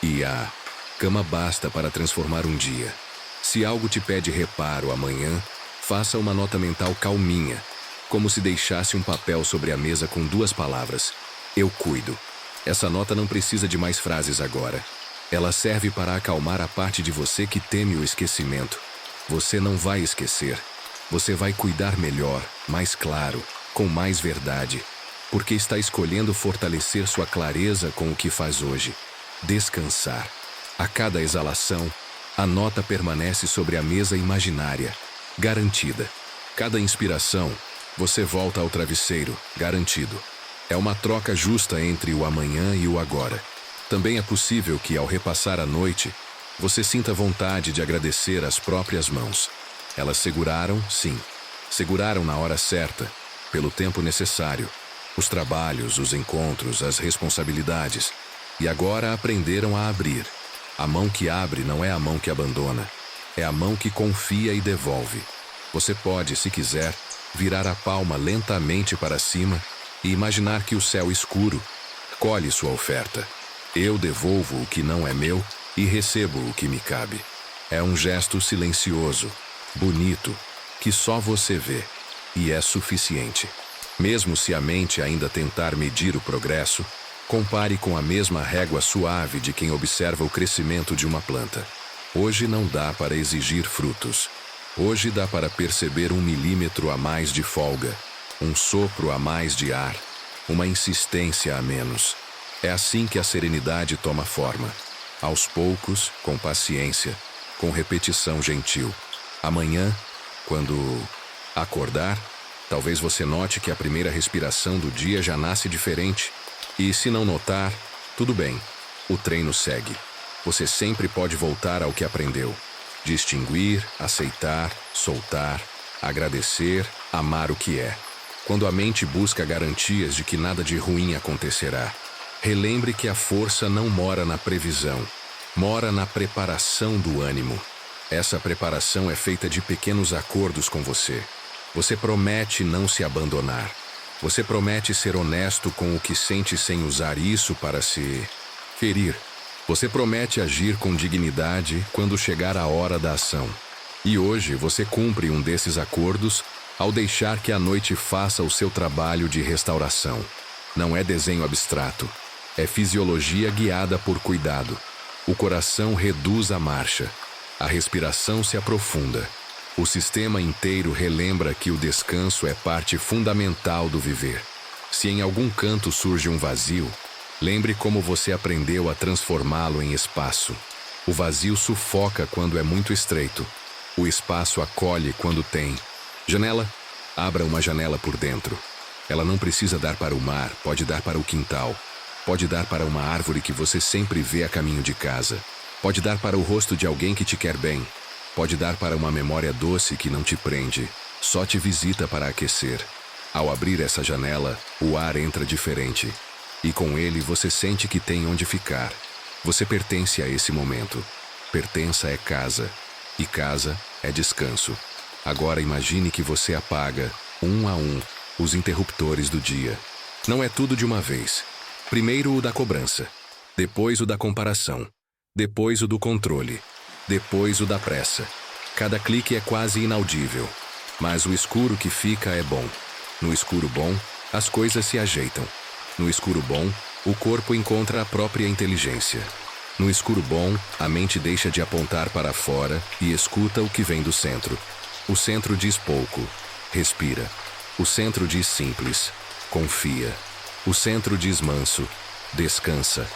e a cama basta para transformar um dia. Se algo te pede reparo amanhã, faça uma nota mental calminha, como se deixasse um papel sobre a mesa com 2 palavras: eu cuido. Essa nota não precisa de mais frases agora. Ela serve para acalmar a parte de você que teme o esquecimento. Você não vai esquecer. Você vai cuidar melhor, mais claro, com mais verdade, porque está escolhendo fortalecer sua clareza com o que faz hoje. Descansar. A cada exalação, a nota permanece sobre a mesa imaginária, garantida. Cada inspiração, você volta ao travesseiro, garantido. É uma troca justa entre o amanhã e o agora. Também é possível que, ao repassar a noite, você sinta vontade de agradecer as próprias mãos. Elas seguraram, sim. Seguraram na hora certa, pelo tempo necessário. Os trabalhos, os encontros, as responsabilidades. E agora aprenderam a abrir. A mão que abre não é a mão que abandona. É a mão que confia e devolve. Você pode, se quiser, virar a palma lentamente para cima e imaginar que o céu escuro colhe sua oferta. Eu devolvo o que não é meu e recebo o que me cabe. É um gesto silencioso, bonito, que só você vê. E é suficiente. Mesmo se a mente ainda tentar medir o progresso, compare com a mesma régua suave de quem observa o crescimento de uma planta. Hoje não dá para exigir frutos. Hoje dá para perceber 1 milímetro a mais de folga, um sopro a mais de ar, uma insistência a menos. É assim que a serenidade toma forma. Aos poucos, com paciência, com repetição gentil. Amanhã, quando acordar, talvez você note que a primeira respiração do dia já nasce diferente. E se não notar, tudo bem. O treino segue. Você sempre pode voltar ao que aprendeu. Distinguir, aceitar, soltar, agradecer, amar o que é. Quando a mente busca garantias de que nada de ruim acontecerá, relembre que a força não mora na previsão, mora na preparação do ânimo. Essa preparação é feita de pequenos acordos com você. Você promete não se abandonar. Você promete ser honesto com o que sente sem usar isso para se ferir. Você promete agir com dignidade quando chegar a hora da ação. E hoje você cumpre um desses acordos ao deixar que a noite faça o seu trabalho de restauração. Não é desenho abstrato. É fisiologia guiada por cuidado. O coração reduz a marcha. A respiração se aprofunda. O sistema inteiro relembra que o descanso é parte fundamental do viver. Se em algum canto surge um vazio, lembre como você aprendeu a transformá-lo em espaço. O vazio sufoca quando é muito estreito. O espaço acolhe quando tem. Janela? Abra uma janela por dentro. Ela não precisa dar para o mar, pode dar para o quintal. Pode dar para uma árvore que você sempre vê a caminho de casa. Pode dar para o rosto de alguém que te quer bem. Pode dar para uma memória doce que não te prende, só te visita para aquecer. Ao abrir essa janela, o ar entra diferente. E com ele você sente que tem onde ficar. Você pertence a esse momento. Pertença é casa. E casa é descanso. Agora imagine que você apaga, um a um, os interruptores do dia. Não é tudo de uma vez. Primeiro o da cobrança. Depois o da comparação. Depois o do controle. Depois o da pressa. Cada clique é quase inaudível. Mas o escuro que fica é bom. No escuro bom, as coisas se ajeitam. No escuro bom, o corpo encontra a própria inteligência. No escuro bom, a mente deixa de apontar para fora e escuta o que vem do centro. O centro diz pouco. Respira. O centro diz simples. Confia. O centro diz manso. Descansa.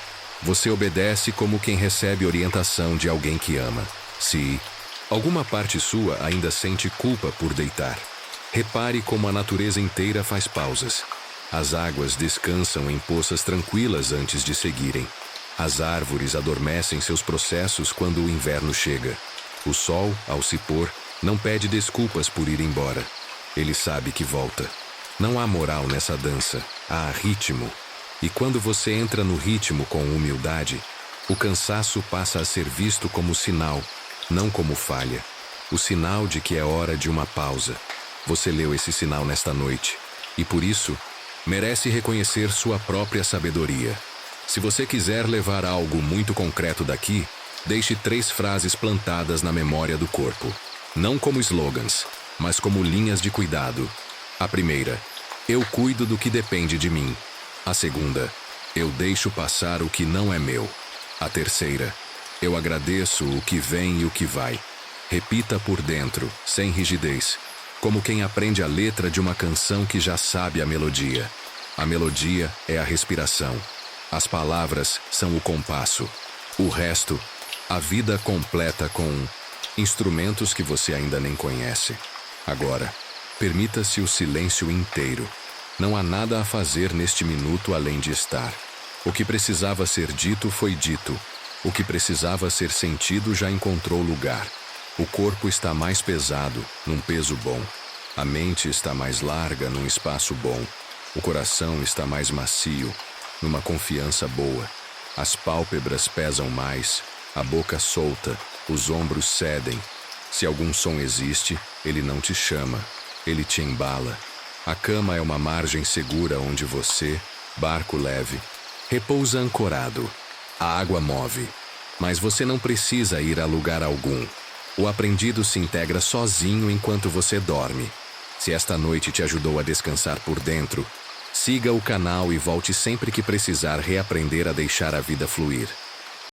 Você obedece como quem recebe orientação de alguém que ama. Se alguma parte sua ainda sente culpa por deitar, repare como a natureza inteira faz pausas. As águas descansam em poças tranquilas antes de seguirem. As árvores adormecem seus processos quando o inverno chega. O sol, ao se pôr, não pede desculpas por ir embora. Ele sabe que volta. Não há moral nessa dança, há ritmo. E quando você entra no ritmo com humildade, o cansaço passa a ser visto como sinal, não como falha. O sinal de que é hora de uma pausa. Você leu esse sinal nesta noite. E por isso, merece reconhecer sua própria sabedoria. Se você quiser levar algo muito concreto daqui, deixe 3 frases plantadas na memória do corpo. Não como slogans, mas como linhas de cuidado. A primeira: eu cuido do que depende de mim. A segunda: eu deixo passar o que não é meu. A terceira: eu agradeço o que vem e o que vai. Repita por dentro, sem rigidez, como quem aprende a letra de uma canção que já sabe a melodia. A melodia é a respiração. As palavras são o compasso. O resto, a vida completa com instrumentos que você ainda nem conhece. Agora, permita-se o silêncio inteiro. Não há nada a fazer neste minuto além de estar. O que precisava ser dito foi dito. O que precisava ser sentido já encontrou lugar. O corpo está mais pesado, num peso bom. A mente está mais larga, num espaço bom. O coração está mais macio, numa confiança boa. As pálpebras pesam mais, a boca solta, os ombros cedem. Se algum som existe, ele não te chama, ele te embala. A cama é uma margem segura onde você, barco leve, repousa ancorado. A água move, mas você não precisa ir a lugar algum. O aprendido se integra sozinho enquanto você dorme. Se esta noite te ajudou a descansar por dentro, siga o canal e volte sempre que precisar reaprender a deixar a vida fluir.